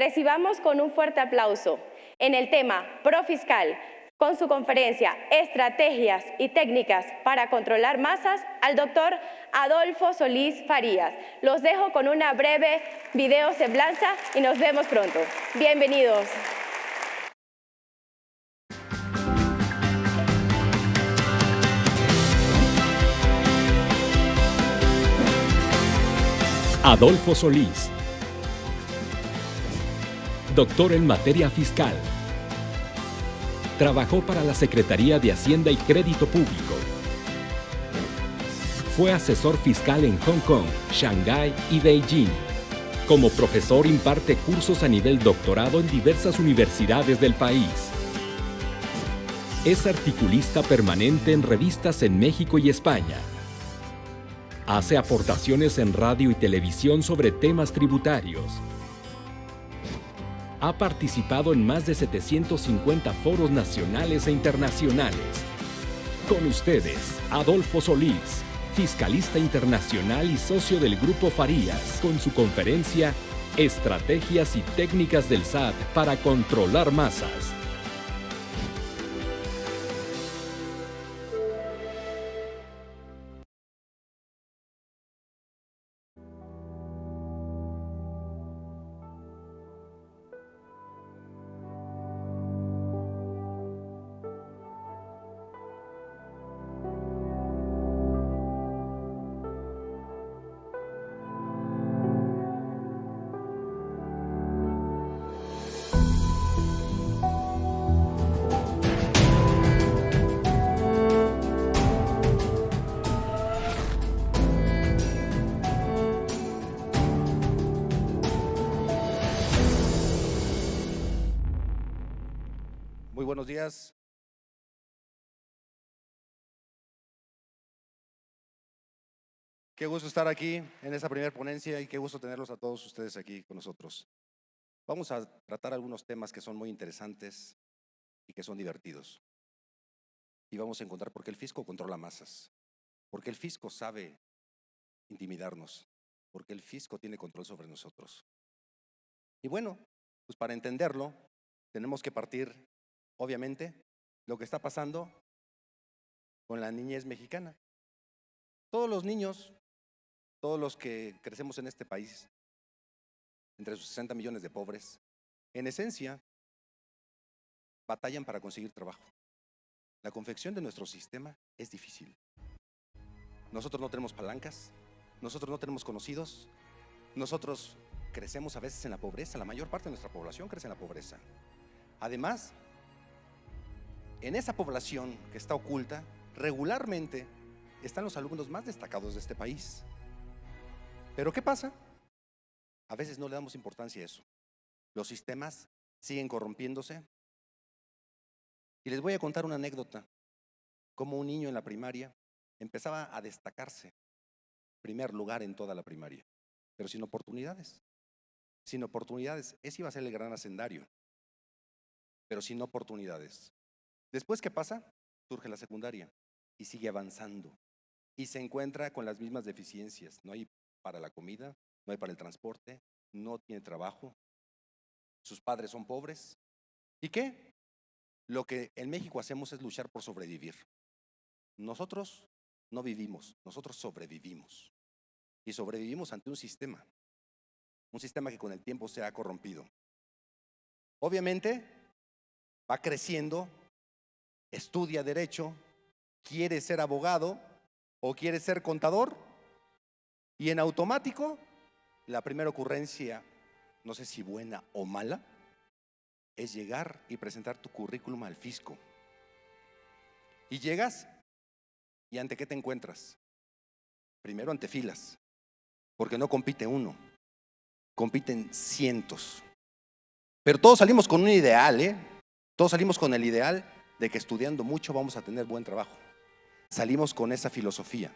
Recibamos con un fuerte aplauso en el tema Profiscal, con su conferencia Estrategias y Técnicas para Controlar Masas, al doctor Adolfo Solís Farías. Los dejo con una breve video semblanza y nos vemos pronto. Bienvenidos. Adolfo Solís, doctor en materia fiscal. Trabajó para la Secretaría de Hacienda y Crédito Público. Fue asesor fiscal en Hong Kong, Shanghái y Beijing. Como profesor imparte cursos a nivel doctorado en diversas universidades del país. Es articulista permanente en revistas en México y España. Hace aportaciones en radio y televisión sobre temas tributarios. Ha participado en más de 750 foros nacionales e internacionales. Con ustedes, Adolfo Solís, fiscalista internacional y socio del Grupo Farías, con su conferencia Estrategias y Técnicas del SAT para Controlar Masas. Muy buenos días. Qué gusto estar aquí en esta primera ponencia y qué gusto tenerlos a todos ustedes aquí con nosotros. Vamos a tratar algunos temas que son muy interesantes y que son divertidos. Y vamos a encontrar por qué el fisco controla masas, por qué el fisco sabe intimidarnos, por qué el fisco tiene control sobre nosotros. Y bueno, pues para entenderlo tenemos que partir, obviamente, lo que está pasando con la niñez mexicana. Todos los niños, todos los que crecemos en este país, entre sus 60 millones de pobres, en esencia, batallan para conseguir trabajo. La confección de nuestro sistema es difícil. Nosotros no tenemos palancas, nosotros no tenemos conocidos, nosotros crecemos a veces en la pobreza, la mayor parte de nuestra población crece en la pobreza. Además, en esa población que está oculta, regularmente están los alumnos más destacados de este país. ¿Pero qué pasa? A veces no le damos importancia a eso. Los sistemas siguen corrompiéndose. Y les voy a contar una anécdota. Como un niño en la primaria empezaba a destacarse, primer lugar en toda la primaria, pero sin oportunidades. Sin oportunidades, ese iba a ser el gran hacendario, pero sin oportunidades. Después, ¿qué pasa? Surge la secundaria y sigue avanzando y se encuentra con las mismas deficiencias. No hay para la comida, no hay para el transporte, no tiene trabajo, sus padres son pobres. ¿Y qué? Lo que en México hacemos es luchar por sobrevivir. Nosotros no vivimos, nosotros sobrevivimos. Y sobrevivimos ante un sistema que con el tiempo se ha corrompido. Obviamente va creciendo, estudia derecho, quiere ser abogado o quiere ser contador y en automático la primera ocurrencia, no sé si buena o mala, es llegar y presentar tu currículum al fisco. Y llegas y ¿ante qué te encuentras? Primero ante filas, porque no compite uno, compiten cientos. Pero todos salimos con un ideal, Todos salimos con el ideal de que estudiando mucho vamos a tener buen trabajo. Salimos con esa filosofía,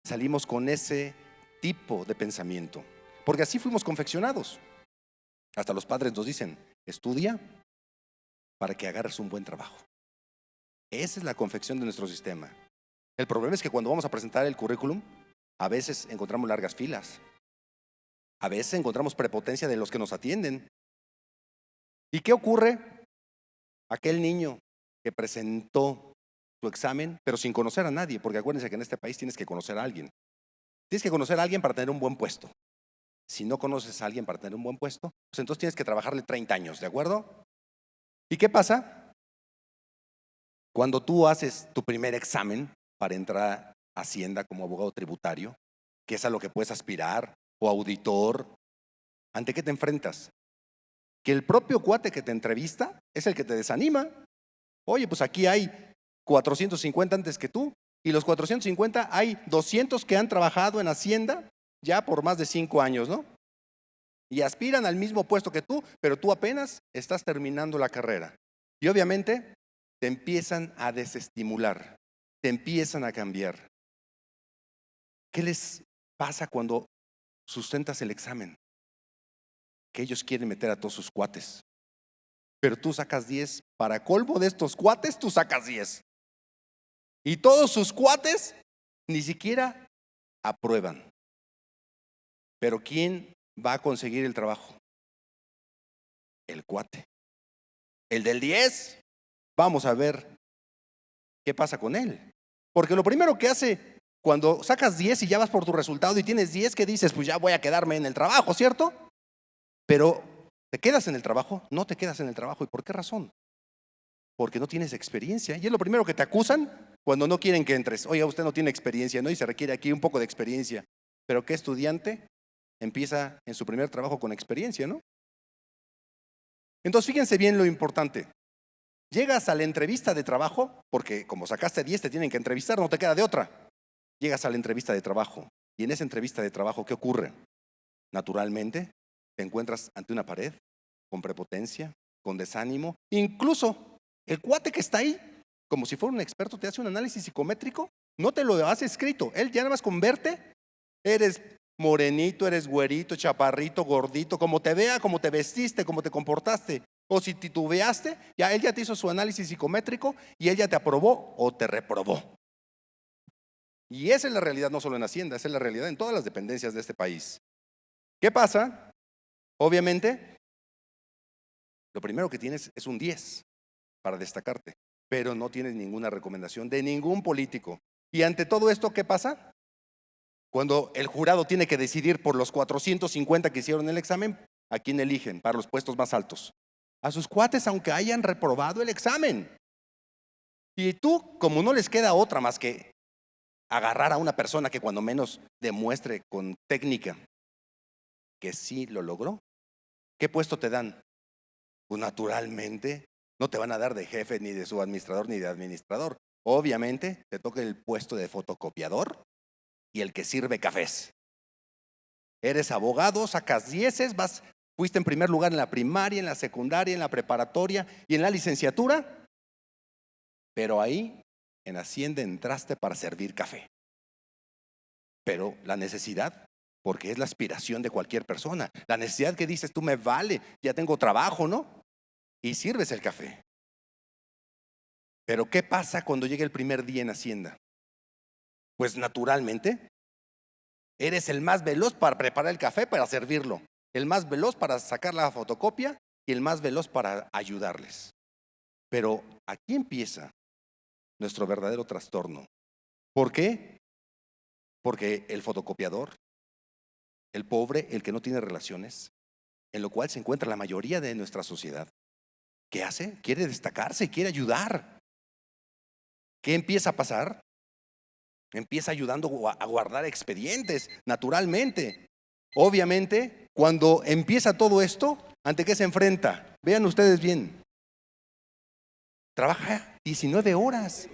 salimos con ese tipo de pensamiento, porque así fuimos confeccionados. Hasta los padres nos dicen, estudia para que agarres un buen trabajo. Esa es la confección de nuestro sistema. El problema es que cuando vamos a presentar el currículum, a veces encontramos largas filas, a veces encontramos prepotencia de los que nos atienden, ¿Y qué ocurre? Aquel niño que presentó su examen, pero sin conocer a nadie, porque acuérdense que en este país tienes que conocer a alguien. Tienes que conocer a alguien para tener un buen puesto. Si no conoces a alguien para tener un buen puesto, pues entonces tienes que trabajarle 30 años, ¿de acuerdo? ¿Y qué pasa? Cuando tú haces tu primer examen para entrar a Hacienda como abogado tributario, que es a lo que puedes aspirar, o auditor, ¿ante qué te enfrentas? Que el propio cuate que te entrevista es el que te desanima. Oye, pues aquí hay 450 antes que tú, y los 450 hay 200 que han trabajado en Hacienda ya por más de 5 años, ¿no? Y aspiran al mismo puesto que tú, pero tú apenas estás terminando la carrera. Y obviamente te empiezan a desestimular, te empiezan a cambiar. ¿Qué les pasa cuando sustentas el examen? Que ellos quieren meter a todos sus cuates, pero tú sacas 10. Para colmo de estos cuates, tú sacas 10. Y todos sus cuates ni siquiera aprueban. Pero ¿quién va a conseguir el trabajo? El cuate. El del 10. Vamos a ver qué pasa con él. Porque lo primero que hace cuando sacas 10 y ya vas por tu resultado y tienes 10, ¿qué dices? Pues ya voy a quedarme en el trabajo, ¿cierto? Pero ¿te quedas en el trabajo? No te quedas en el trabajo. ¿Y por qué razón? Porque no tienes experiencia. Y es lo primero que te acusan cuando no quieren que entres. Oiga, usted no tiene experiencia, ¿no? Y se requiere aquí un poco de experiencia. Pero ¿qué estudiante empieza en su primer trabajo con experiencia, no? Entonces fíjense bien lo importante. Llegas a la entrevista de trabajo, porque como sacaste 10 te tienen que entrevistar, no te queda de otra. Llegas a la entrevista de trabajo y en esa entrevista de trabajo, ¿qué ocurre? Naturalmente te encuentras ante una pared con prepotencia, con desánimo. Incluso el cuate que está ahí, como si fuera un experto, te hace un análisis psicométrico, no te lo hace escrito, él ya nada más con verte, eres morenito, eres güerito, chaparrito, gordito, como te vea, como te vestiste, como te comportaste, o si titubeaste, ya él ya te hizo su análisis psicométrico y él ya te aprobó o te reprobó. Y esa es la realidad no solo en Hacienda, esa es la realidad en todas las dependencias de este país. ¿Qué pasa? Obviamente, lo primero que tienes es un 10 para destacarte, pero no tienes ninguna recomendación de ningún político. Y ante todo esto, ¿qué pasa? Cuando el jurado tiene que decidir por los 450 que hicieron el examen, ¿a quién eligen para los puestos más altos? A sus cuates, aunque hayan reprobado el examen. Y tú, como no les queda otra más que agarrar a una persona que cuando menos demuestre con técnica que sí lo logró, ¿qué puesto te dan? Pues naturalmente no te van a dar de jefe, ni de subadministrador, ni de administrador. Obviamente te toca el puesto de fotocopiador y el que sirve cafés. Eres abogado, sacas 10, fuiste en primer lugar en la primaria, en la secundaria, en la preparatoria y en la licenciatura, pero ahí en Hacienda entraste para servir café. Pero la necesidad, porque es la aspiración de cualquier persona, la necesidad que dices, tú me vale, ya tengo trabajo, ¿no? Y sirves el café. Pero ¿qué pasa cuando llega el primer día en Hacienda? Pues naturalmente, eres el más veloz para preparar el café, para servirlo, el más veloz para sacar la fotocopia y el más veloz para ayudarles. Pero aquí empieza nuestro verdadero trastorno. ¿Por qué? Porque el fotocopiador, el pobre, el que no tiene relaciones, en lo cual se encuentra la mayoría de nuestra sociedad, ¿qué hace? Quiere destacarse, quiere ayudar. ¿Qué empieza a pasar? Empieza ayudando a guardar expedientes, naturalmente. Obviamente, cuando empieza todo esto, ¿ante qué se enfrenta? Vean ustedes bien. Trabaja 19 horas.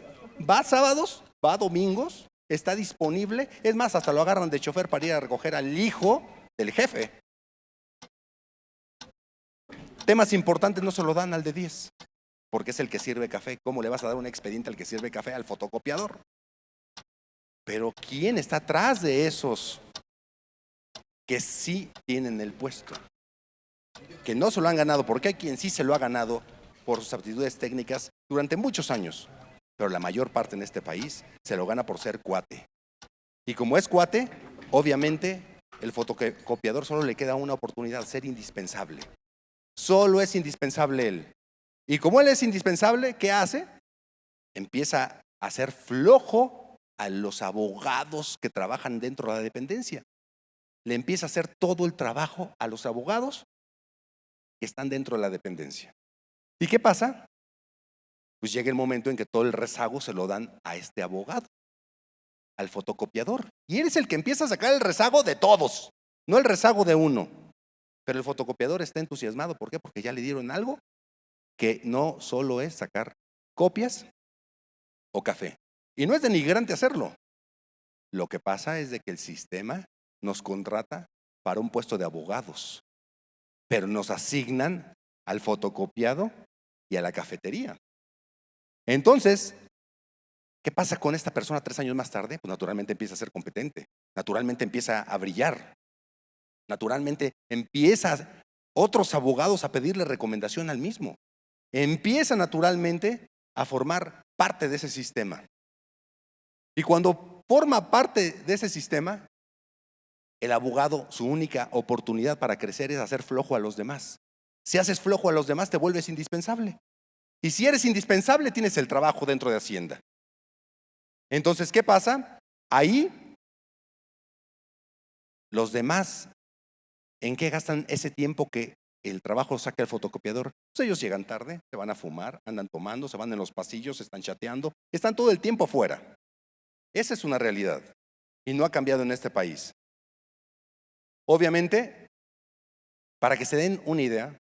Va sábados, va domingos, está disponible. Es más, hasta lo agarran de chofer para ir a recoger al hijo del jefe. Temas importantes no se lo dan al de 10, porque es el que sirve café. ¿Cómo le vas a dar un expediente al que sirve café? Al fotocopiador. Pero ¿quién está atrás de esos que sí tienen el puesto? Que no se lo han ganado, porque hay quien sí se lo ha ganado por sus aptitudes técnicas durante muchos años, pero la mayor parte en este país se lo gana por ser cuate. Y como es cuate, obviamente el fotocopiador solo le queda una oportunidad, ser indispensable. Solo es indispensable él. Y como él es indispensable, ¿qué hace? Empieza a hacer flojo a los abogados que trabajan dentro de la dependencia. Le empieza a hacer todo el trabajo a los abogados que están dentro de la dependencia. ¿Y qué pasa? Pues llega el momento en que todo el rezago se lo dan a este abogado, al fotocopiador. Y él es el que empieza a sacar el rezago de todos, no el rezago de uno. Pero el fotocopiador está entusiasmado. ¿Por qué? Porque ya le dieron algo que no solo es sacar copias o café. Y no es denigrante hacerlo. Lo que pasa es de que el sistema nos contrata para un puesto de abogados, pero nos asignan al fotocopiado y a la cafetería. Entonces, ¿qué pasa con esta persona 3 años más tarde? Pues naturalmente empieza a ser competente, naturalmente empieza a brillar, naturalmente empieza otros abogados a pedirle recomendación al mismo. Empieza naturalmente a formar parte de ese sistema. Y cuando forma parte de ese sistema, el abogado, su única oportunidad para crecer es hacer flojo a los demás. Si haces flojo a los demás, te vuelves indispensable. Y si eres indispensable, tienes el trabajo dentro de Hacienda. Entonces, ¿qué pasa? Ahí, los demás, ¿en qué gastan ese tiempo que el trabajo saca el fotocopiador? Pues ellos llegan tarde, se van a fumar, andan tomando, se van en los pasillos, están chateando, están todo el tiempo afuera. Esa es una realidad y no ha cambiado en este país. Obviamente, para que se den una idea,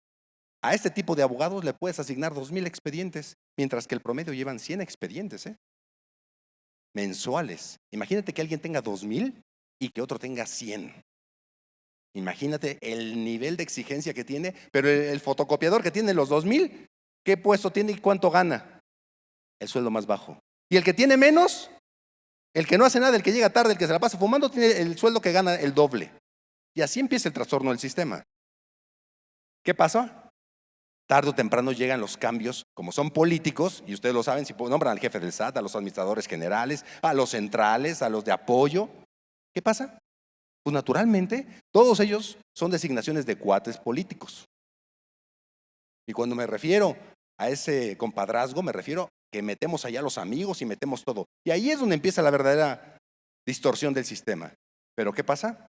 a este tipo de abogados le puedes asignar 2,000 expedientes, mientras que el promedio llevan 100 expedientes mensuales. Imagínate que alguien tenga 2,000 y que otro tenga 100. Imagínate el nivel de exigencia que tiene, pero el fotocopiador que tiene los 2,000, ¿qué puesto tiene y cuánto gana? El sueldo más bajo. Y el que tiene menos, el que no hace nada, el que llega tarde, el que se la pasa fumando, tiene el sueldo que gana el doble. Y así empieza el trastorno del sistema. ¿Qué pasa? Tarde o temprano llegan los cambios, como son políticos, y ustedes lo saben, si nombran al jefe del SAT, a los administradores generales, a los centrales, a los de apoyo. ¿Qué pasa? Pues naturalmente, todos ellos son designaciones de cuates políticos. Y cuando me refiero a ese compadrazgo, me refiero que metemos allá a los amigos y metemos todo. Y ahí es donde empieza la verdadera distorsión del sistema. ¿Pero qué pasa?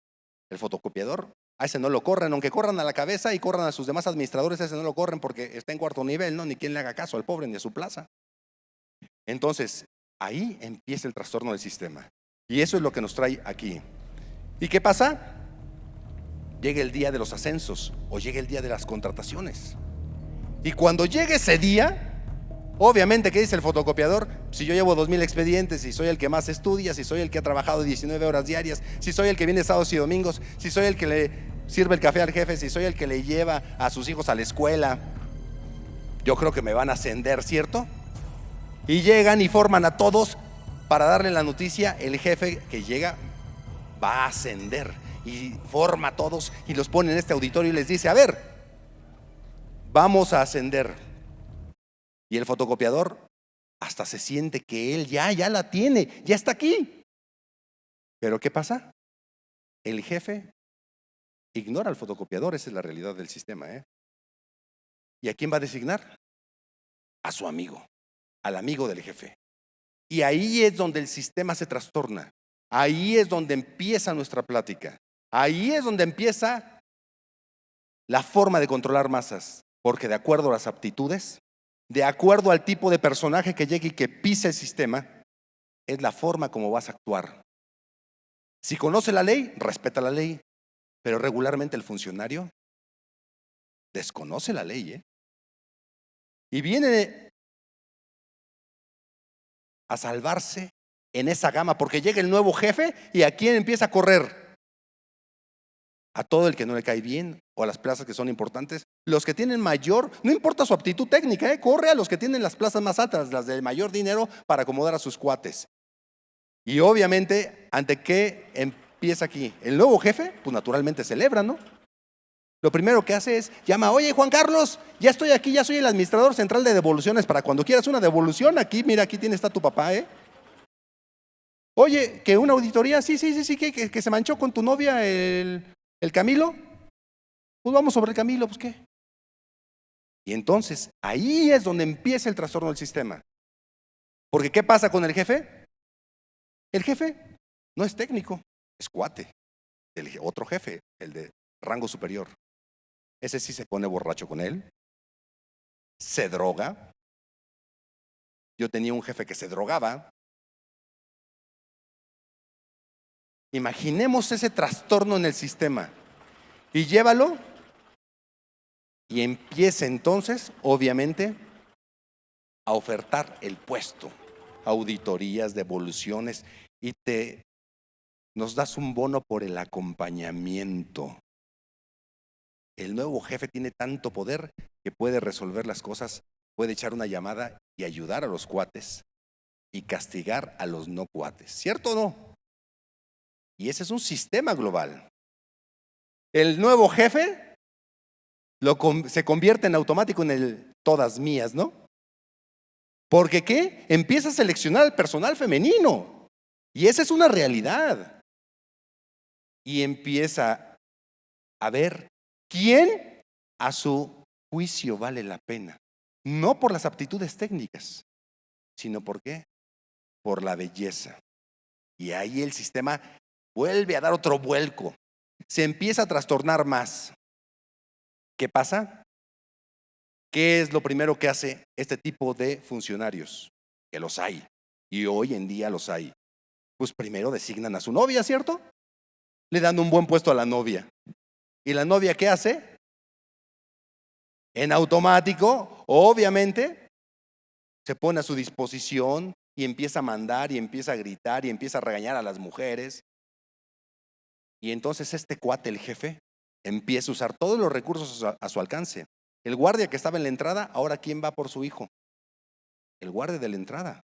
El fotocopiador, a ese no lo corren, aunque corran a la cabeza y corran a sus demás administradores, a ese no lo corren porque está en 4º nivel, ¿no? Ni quien le haga caso al pobre ni a su plaza. Entonces, ahí empieza el trastorno del sistema. Y eso es lo que nos trae aquí. ¿Y qué pasa? Llega el día de los ascensos o llega el día de las contrataciones. Y cuando llegue ese día, obviamente, ¿qué dice el fotocopiador? Si yo llevo 2,000 expedientes, si soy el que más estudia, si soy el que ha trabajado 19 horas diarias, si soy el que viene sábados y domingos, si soy el que le sirve el café al jefe, si soy el que le lleva a sus hijos a la escuela, yo creo que me van a ascender, ¿cierto? Y llegan y forman a todos para darle la noticia, el jefe que llega va a ascender y forma a todos y los pone en este auditorio y les dice, a ver, vamos a ascender. Y el fotocopiador hasta se siente que él ya la tiene, ya está aquí. Pero ¿qué pasa? El jefe ignora al fotocopiador, esa es la realidad del sistema. ¿Y a quién va a designar? A su amigo, al amigo del jefe. Y ahí es donde el sistema se trastorna. Ahí es donde empieza nuestra plática. Ahí es donde empieza la forma de controlar masas, porque de acuerdo a las aptitudes, de acuerdo al tipo de personaje que llegue y que pise el sistema, es la forma como vas a actuar. Si conoce la ley, respeta la ley, pero regularmente el funcionario desconoce la ley, y viene a salvarse en esa gama, porque llega el nuevo jefe y ¿a quién empieza a correr? A todo el que no le cae bien o a las plazas que son importantes. Los que tienen mayor, no importa su aptitud técnica, corre a los que tienen las plazas más altas, las de mayor dinero, para acomodar a sus cuates. Y obviamente, ¿ante qué empieza aquí? El nuevo jefe, pues naturalmente celebra, ¿no? Lo primero que hace es, llama, oye Juan Carlos, ya estoy aquí, ya soy el administrador central de devoluciones, para cuando quieras una devolución, aquí, mira, aquí está tu papá, Oye, que una auditoría, sí, que se manchó con tu novia el Camilo. Pues vamos sobre el Camilo, pues ¿qué? Y entonces ahí es donde empieza el trastorno del sistema. Porque ¿qué pasa con el jefe? El jefe no es técnico, es cuate del otro jefe, el de rango superior. Ese sí se pone borracho con él, se droga. Yo tenía un jefe que se drogaba. Imaginemos ese trastorno en el sistema y llévalo y empieza entonces, obviamente, a ofertar el puesto, auditorías, devoluciones, y nos das un bono por el acompañamiento. El nuevo jefe tiene tanto poder que puede resolver las cosas, puede echar una llamada y ayudar a los cuates y castigar a los no cuates, ¿cierto o no? Y ese es un sistema global. El nuevo jefe se convierte en automático en el todas mías, ¿no? Porque ¿qué? Empieza a seleccionar al personal femenino. Y esa es una realidad. Y empieza a ver quién a su juicio vale la pena. No por las aptitudes técnicas, sino ¿por qué? Por la belleza. Y ahí el sistema vuelve a dar otro vuelco. Se empieza a trastornar más. ¿Qué pasa? ¿Qué es lo primero que hace este tipo de funcionarios? Que los hay. Y hoy en día los hay. Pues primero designan a su novia, ¿cierto? Le dan un buen puesto a la novia. ¿Y la novia qué hace? En automático, obviamente, se pone a su disposición y empieza a mandar y empieza a gritar y empieza a regañar a las mujeres. Y entonces este cuate, el jefe, empieza a usar todos los recursos a su alcance. El guardia que estaba en la entrada, ahora ¿quién va por su hijo? El guardia de la entrada.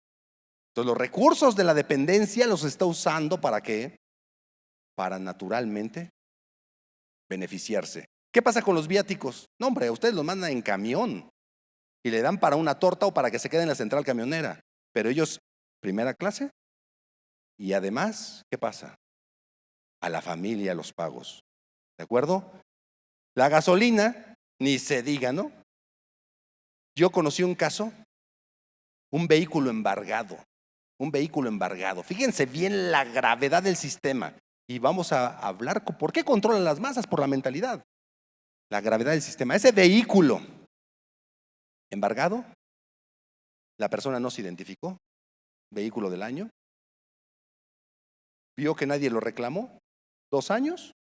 Entonces los recursos de la dependencia los está usando ¿para qué? Para naturalmente beneficiarse. ¿Qué pasa con los viáticos? No, hombre, ustedes los mandan en camión y le dan para una torta o para que se quede en la central camionera. Pero ellos, primera clase. Y además, ¿qué pasa? A la familia los pagos. ¿De acuerdo? La gasolina, ni se diga, ¿no? Yo conocí un caso, un vehículo embargado. Fíjense bien la gravedad del sistema. Y vamos a hablar, ¿por qué controlan las masas? Por la mentalidad. La gravedad del sistema. Ese vehículo embargado, la persona no se identificó, vehículo del año, vio que nadie lo reclamó, 2 años,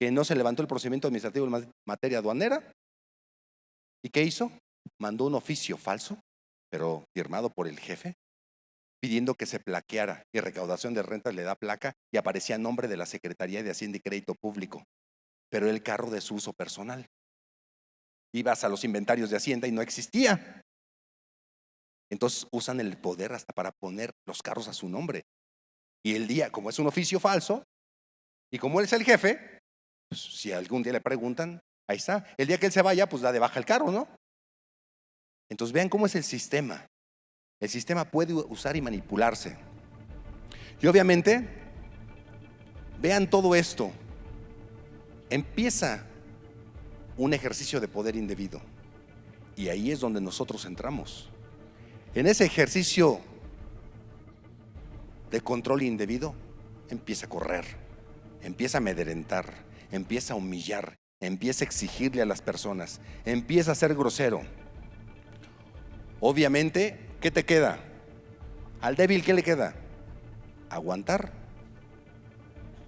que no se levantó el procedimiento administrativo en materia aduanera. ¿Y qué hizo? Mandó un oficio falso, pero firmado por el jefe, pidiendo que se plaqueara, y Recaudación de Rentas le da placa y aparecía nombre de la Secretaría de Hacienda y Crédito Público, pero el carro de su uso personal. Ibas a los inventarios de Hacienda y no existía. Entonces usan el poder hasta para poner los carros a su nombre. Y el día, como es un oficio falso, y como él es el jefe, pues si algún día le preguntan, ahí está. El día que él se vaya, pues da de baja el carro, ¿no? Entonces vean cómo es el sistema. El sistema puede usar y manipularse. Y obviamente, vean todo esto. Empieza un ejercicio de poder indebido. Y ahí es donde nosotros entramos. En ese ejercicio de control indebido, empieza a correr, empieza a amedrentar, empieza a humillar, empieza a exigirle a las personas, empieza a ser grosero. Obviamente, ¿qué te queda? Al débil, ¿qué le queda? Aguantar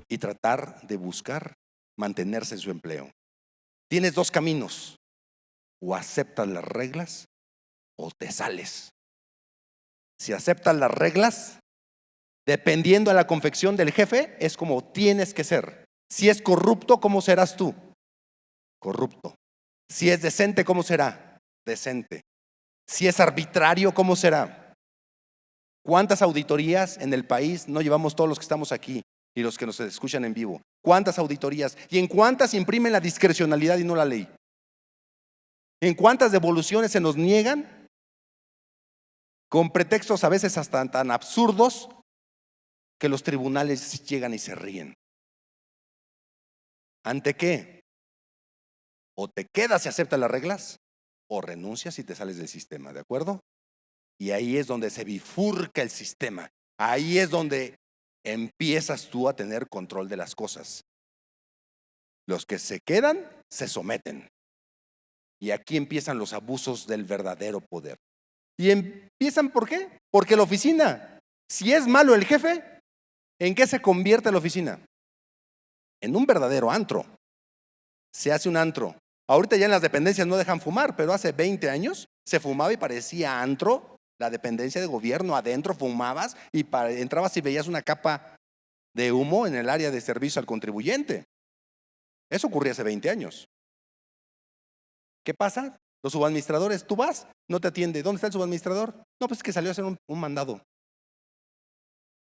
y tratar de buscar mantenerse en su empleo. Tienes 2 caminos: o aceptas las reglas o te sales. Si aceptas las reglas, dependiendo de la confección del jefe, es como tienes que ser. Si es corrupto, ¿cómo serás tú? Corrupto. Si es decente, ¿cómo será? Decente. Si es arbitrario, ¿cómo será? ¿Cuántas auditorías en el país no llevamos todos los que estamos aquí y los que nos escuchan en vivo? ¿Cuántas auditorías? ¿Y en cuántas imprimen la discrecionalidad y no la ley? ¿En cuántas devoluciones se nos niegan con pretextos a veces hasta tan absurdos que los tribunales llegan y se ríen? ¿Ante qué? O te quedas y aceptas las reglas, o renuncias y te sales del sistema, ¿de acuerdo? Y ahí es donde se bifurca el sistema. Ahí es donde empiezas tú a tener control de las cosas. Los que se quedan se someten. Y aquí empiezan los abusos del verdadero poder. Y empiezan, ¿por qué? Porque la oficina, si es malo el jefe, ¿en qué se convierte la oficina? En un verdadero antro. Se hace un antro. Ahorita ya en las dependencias no dejan fumar, pero hace 20 años se fumaba y parecía antro. La dependencia de gobierno, adentro fumabas y entrabas y veías una capa de humo en el área de servicio al contribuyente. Eso ocurría hace 20 años. ¿Qué pasa? Los subadministradores, tú vas, no te atiende. ¿Dónde está el subadministrador? No, pues es que salió a hacer un mandado.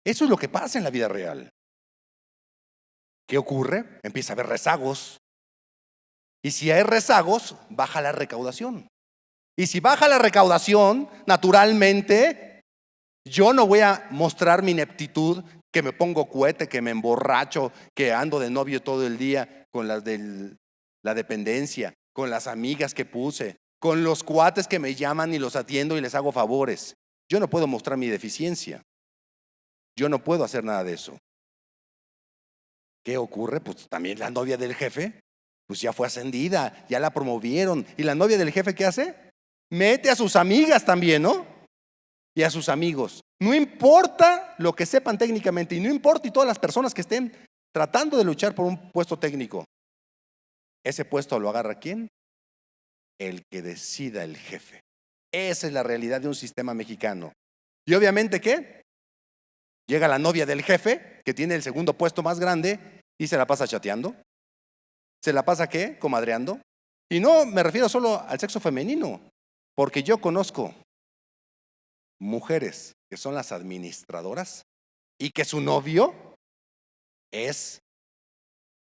Eso es lo que pasa en la vida real. ¿Qué ocurre? Empieza a haber rezagos. Y si hay rezagos, baja la recaudación. Y si baja la recaudación, naturalmente, yo no voy a mostrar mi ineptitud, que me pongo cohete, que me emborracho, que ando de novio todo el día con las de la dependencia, con las amigas que puse, con los cuates que me llaman y los atiendo y les hago favores. Yo no puedo mostrar mi deficiencia. Yo no puedo hacer nada de eso. ¿Qué ocurre? Pues también la novia del jefe, pues ya fue ascendida, ya la promovieron. ¿Y la novia del jefe qué hace? Mete a sus amigas también, ¿no? Y a sus amigos. No importa lo que sepan técnicamente y no importa y todas las personas que estén tratando de luchar por un puesto técnico. ¿Ese puesto lo agarra quién? El que decida el jefe. Esa es la realidad de un sistema mexicano. Y obviamente, ¿qué? Llega la novia del jefe, que tiene el segundo puesto más grande, y se la pasa chateando. ¿Se la pasa qué? Comadreando. Y no me refiero solo al sexo femenino, porque yo conozco mujeres que son las administradoras y que su novio es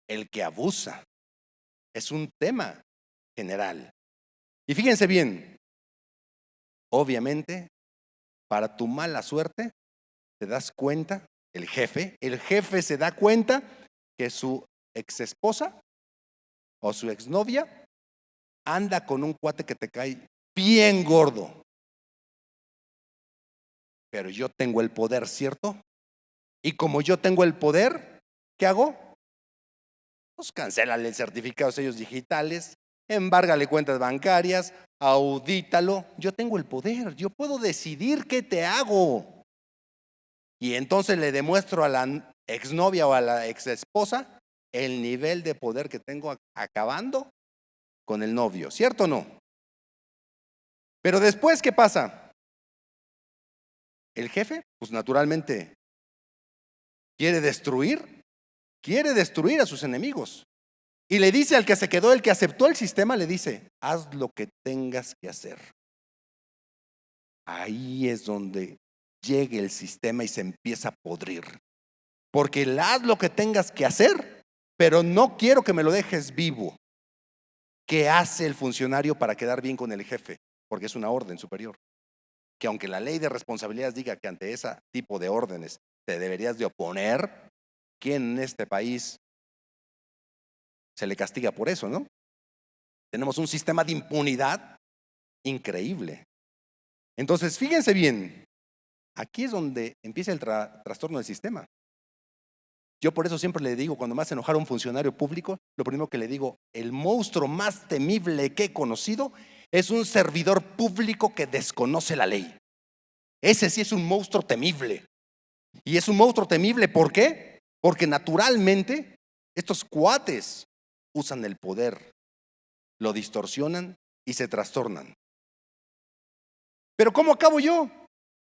el que abusa. Es un tema general. Y fíjense bien, obviamente, para tu mala suerte, te das cuenta, el jefe se da cuenta que su exesposa o su exnovia anda con un cuate que te cae bien gordo. Pero yo tengo el poder, ¿cierto? Y como yo tengo el poder, ¿qué hago? Pues cancélale el certificado de sellos digitales, embárgale cuentas bancarias, audítalo. Yo tengo el poder, yo puedo decidir qué te hago. Y entonces le demuestro a la exnovia o a la exesposa el nivel de poder que tengo acabando con el novio, ¿cierto o no? Pero después, ¿qué pasa? El jefe, pues naturalmente quiere destruir a sus enemigos. Y le dice al que se quedó, el que aceptó el sistema, le dice, haz lo que tengas que hacer. Ahí es donde llegue el sistema y se empieza a podrir. Porque haz lo que tengas que hacer, pero no quiero que me lo dejes vivo. ¿Qué hace el funcionario para quedar bien con el jefe? Porque es una orden superior. Que aunque la ley de responsabilidades diga que ante ese tipo de órdenes te deberías de oponer, ¿quién en este país se le castiga por eso, no? Tenemos un sistema de impunidad increíble. Entonces, fíjense bien, aquí es donde empieza el trastorno del sistema. Yo por eso siempre le digo, cuando me hace enojar a un funcionario público, lo primero que le digo, el monstruo más temible que he conocido es un servidor público que desconoce la ley. Ese sí es un monstruo temible. Y es un monstruo temible, ¿por qué? Porque naturalmente estos cuates usan el poder, lo distorsionan y se trastornan. Pero ¿cómo acabo yo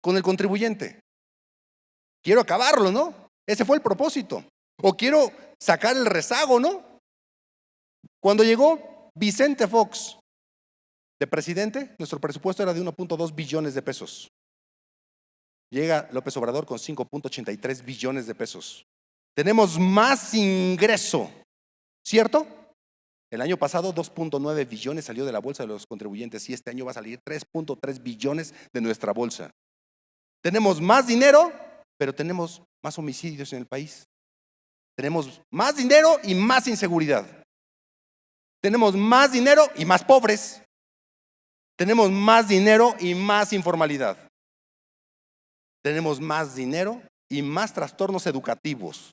con el contribuyente? Quiero acabarlo, ¿no? Ese fue el propósito. O quiero sacar el rezago, ¿no? Cuando llegó Vicente Fox de presidente, nuestro presupuesto era de 1.2 billones de pesos. Llega López Obrador con 5.83 billones de pesos. Tenemos más ingreso, ¿cierto? El año pasado 2.9 billones salió de la bolsa de los contribuyentes y este año va a salir 3.3 billones de nuestra bolsa. Tenemos más dinero, pero tenemos más homicidios en el país. Tenemos más dinero y más inseguridad. Tenemos más dinero y más pobres. Tenemos más dinero y más informalidad. Tenemos más dinero y más trastornos educativos.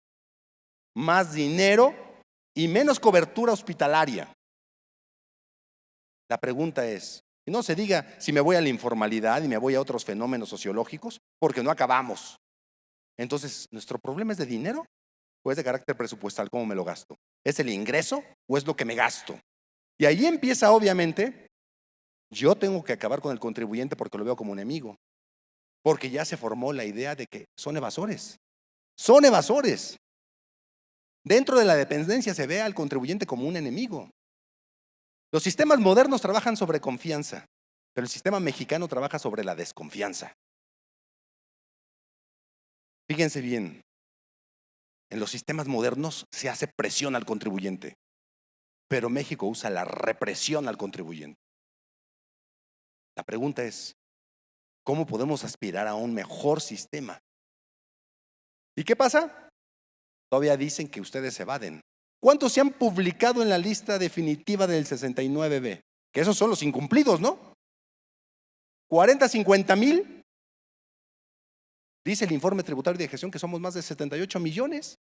Más dinero y menos cobertura hospitalaria. La pregunta es, y no se diga si me voy a la informalidad y me voy a otros fenómenos sociológicos, porque no acabamos. Entonces, ¿nuestro problema es de dinero o es de carácter presupuestal? ¿Cómo me lo gasto? ¿Es el ingreso o es lo que me gasto? Y ahí empieza, obviamente, yo tengo que acabar con el contribuyente porque lo veo como un enemigo. Porque ya se formó la idea de que son evasores. Son evasores. Dentro de la dependencia se ve al contribuyente como un enemigo. Los sistemas modernos trabajan sobre confianza, pero el sistema mexicano trabaja sobre la desconfianza. Fíjense bien, en los sistemas modernos se hace presión al contribuyente, pero México usa la represión al contribuyente. La pregunta es, ¿cómo podemos aspirar a un mejor sistema? ¿Y qué pasa? Todavía dicen que ustedes se evaden. ¿Cuántos se han publicado en la lista definitiva del 69B? Que esos son los incumplidos, ¿no? 40, 50 mil. Dice el informe tributario de gestión que somos más de 78 millones.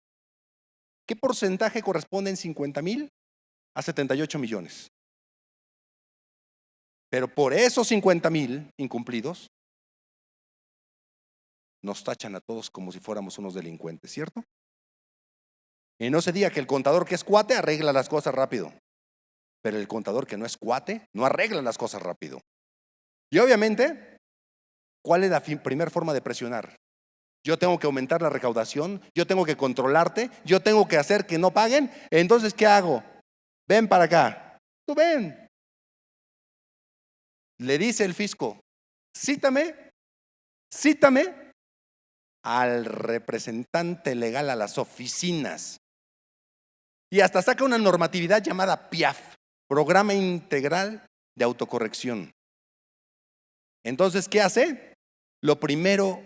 ¿Qué porcentaje corresponde en 50 mil a 78 millones? Pero por esos 50 mil incumplidos, nos tachan a todos como si fuéramos unos delincuentes, ¿cierto? Y no se diga que el contador que es cuate arregla las cosas rápido, pero el contador que no es cuate no arregla las cosas rápido. Y obviamente, ¿cuál es la primera forma de presionar? Yo tengo que aumentar la recaudación, yo tengo que controlarte, yo tengo que hacer que no paguen. Entonces, ¿qué hago? Ven para acá. Tú ven. Le dice el fisco, cítame al representante legal a las oficinas. Y hasta saca una normatividad llamada PIAF, Programa Integral de Autocorrección. Entonces, ¿qué hace? Lo primero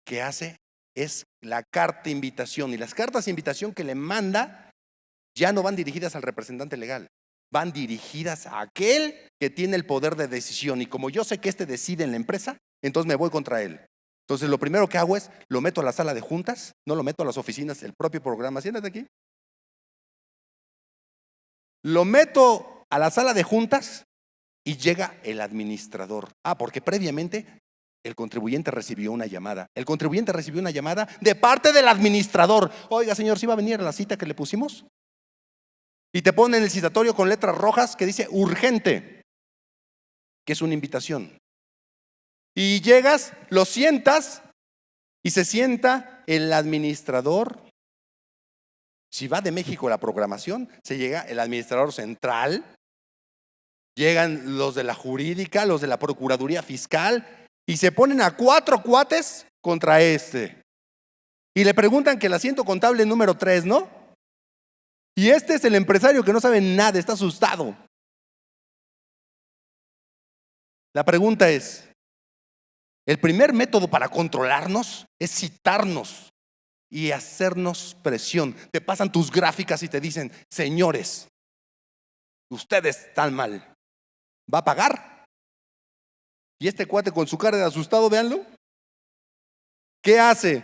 que hace es la carta de invitación. Y las cartas de invitación que le manda ya no van dirigidas al representante legal, van dirigidas a aquel que tiene el poder de decisión. Y como yo sé que decide en la empresa, entonces me voy contra él. Entonces, lo primero que hago es, lo meto a la sala de juntas, no lo meto a las oficinas, el propio programa. Siéntate aquí. Lo meto a la sala de juntas y llega el administrador. Porque previamente el contribuyente recibió una llamada. El contribuyente recibió una llamada de parte del administrador. Oiga, señor, ¿sí va a venir a la cita que le pusimos? Y te ponen el citatorio con letras rojas que dice urgente, que es una invitación. Y llegas, lo sientas y se sienta el administrador. Si va de México la programación, se llega el administrador central, llegan los de la jurídica, los de la procuraduría fiscal y se ponen a 4 cuates contra este. Y le preguntan que el asiento contable número 3, ¿no? Y este es el empresario que no sabe nada, está asustado. La pregunta es, el primer método para controlarnos es citarnos y hacernos presión. Te pasan tus gráficas y te dicen, señores, ustedes están mal. ¿Va a pagar? Y este cuate con su cara de asustado, véanlo. ¿Qué hace?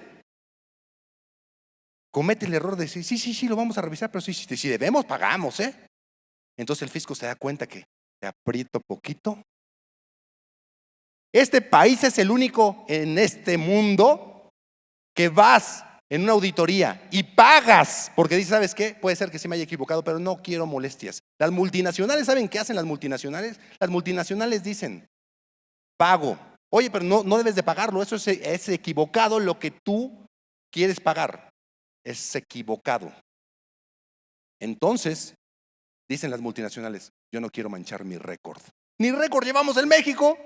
Comete el error de decir, sí, lo vamos a revisar, pero si debemos, pagamos, ¿eh? Entonces el fisco se da cuenta que te aprieto poquito. Este país es el único en este mundo que vas en una auditoría y pagas, porque dices, ¿sabes qué? Puede ser que sí me haya equivocado, pero no quiero molestias. Las multinacionales, ¿saben qué hacen las multinacionales? Las multinacionales dicen, pago. Oye, pero no debes de pagarlo, eso es equivocado lo que tú quieres pagar. Es equivocado. Entonces, dicen las multinacionales, yo no quiero manchar mi récord. Ni récord llevamos en México.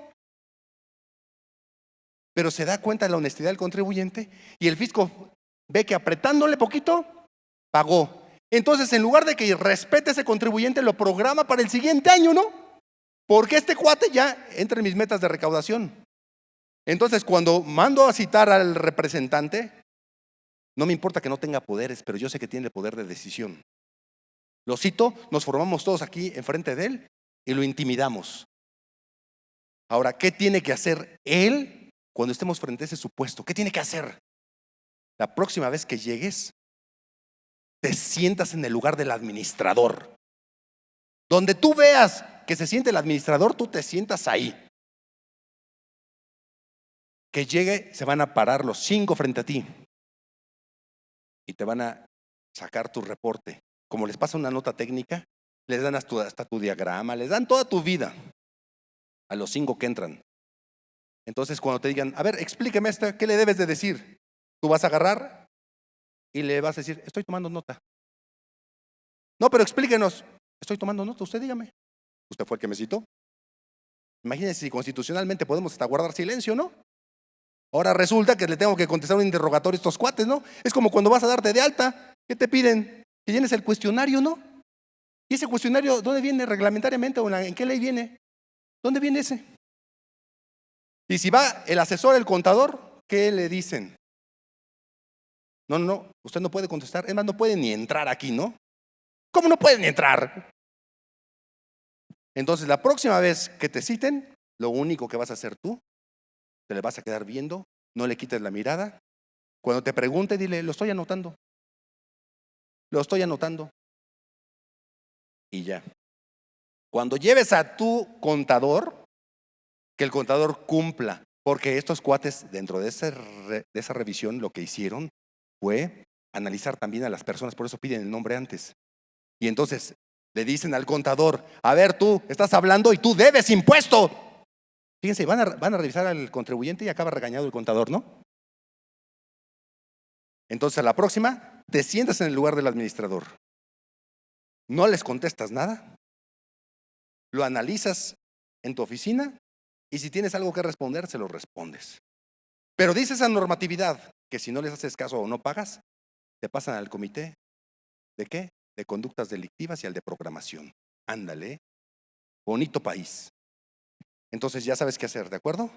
Pero se da cuenta de la honestidad del contribuyente y el fisco ve que apretándole poquito, pagó. Entonces, en lugar de que respete ese contribuyente, lo programa para el siguiente año, ¿no? Porque este cuate ya entra en mis metas de recaudación. Entonces, cuando mando a citar al representante, no me importa que no tenga poderes, pero yo sé que tiene el poder de decisión. Lo cito, nos formamos todos aquí enfrente de él y lo intimidamos. Ahora, ¿qué tiene que hacer él cuando estemos frente a ese supuesto? ¿Qué tiene que hacer? La próxima vez que llegues, te sientas en el lugar del administrador. Donde tú veas que se siente el administrador, tú te sientas ahí. Que llegue, se van a parar los 5 frente a ti y te van a sacar tu reporte. Como les pasa una nota técnica, les dan hasta tu diagrama, les dan toda tu vida a los 5 que entran. Entonces cuando te digan, a ver, explíqueme esto, ¿qué le debes de decir? Tú vas a agarrar y le vas a decir, estoy tomando nota. No, pero explíquenos. Estoy tomando nota, usted dígame. Usted fue el que me citó. Imagínense si constitucionalmente podemos hasta guardar silencio, ¿no? Ahora resulta que le tengo que contestar un interrogatorio a estos cuates, ¿no? Es como cuando vas a darte de alta, ¿qué te piden? Que llenes el cuestionario, ¿no? ¿Y ese cuestionario dónde viene reglamentariamente o en qué ley viene? ¿Dónde viene ese? Y si va el asesor, el contador, ¿qué le dicen? No, usted no puede contestar, es más, no puede ni entrar aquí, ¿no? ¿Cómo no puede ni entrar? Entonces la próxima vez que te citen, lo único que vas a hacer tú, te le vas a quedar viendo, no le quites la mirada. Cuando te pregunte, dile, lo estoy anotando. Lo estoy anotando. Y ya. Cuando lleves a tu contador, que el contador cumpla, porque estos cuates dentro de esa revisión lo que hicieron fue analizar también a las personas, por eso piden el nombre antes. Y entonces le dicen al contador, a ver tú, estás hablando y tú debes impuesto. Fíjense, van a revisar al contribuyente y acaba regañado el contador, ¿no? Entonces a la próxima te sientas en el lugar del administrador. No les contestas nada. Lo analizas en tu oficina y si tienes algo que responder, se lo respondes. Pero dice esa normatividad que si no les haces caso o no pagas, te pasan al comité. ¿De qué? De conductas delictivas y al de programación. Ándale, bonito país. Entonces ya sabes qué hacer, ¿de acuerdo?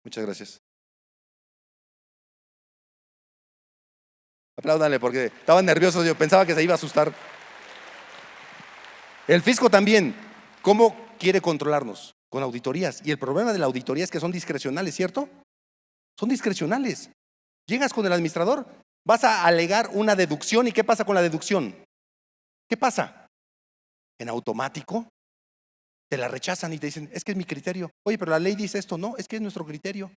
Muchas gracias. Apláudanle porque estaban nerviosos, yo pensaba que se iba a asustar. El fisco también, ¿cómo quiere controlarnos? Con auditorías. Y el problema de la auditoría es que son discrecionales, ¿cierto? Son discrecionales. Llegas con el administrador, vas a alegar una deducción. ¿Y qué pasa con la deducción? ¿Qué pasa? En automático te la rechazan y te dicen, es que es mi criterio. Oye, pero la ley dice esto. No, es que es nuestro criterio.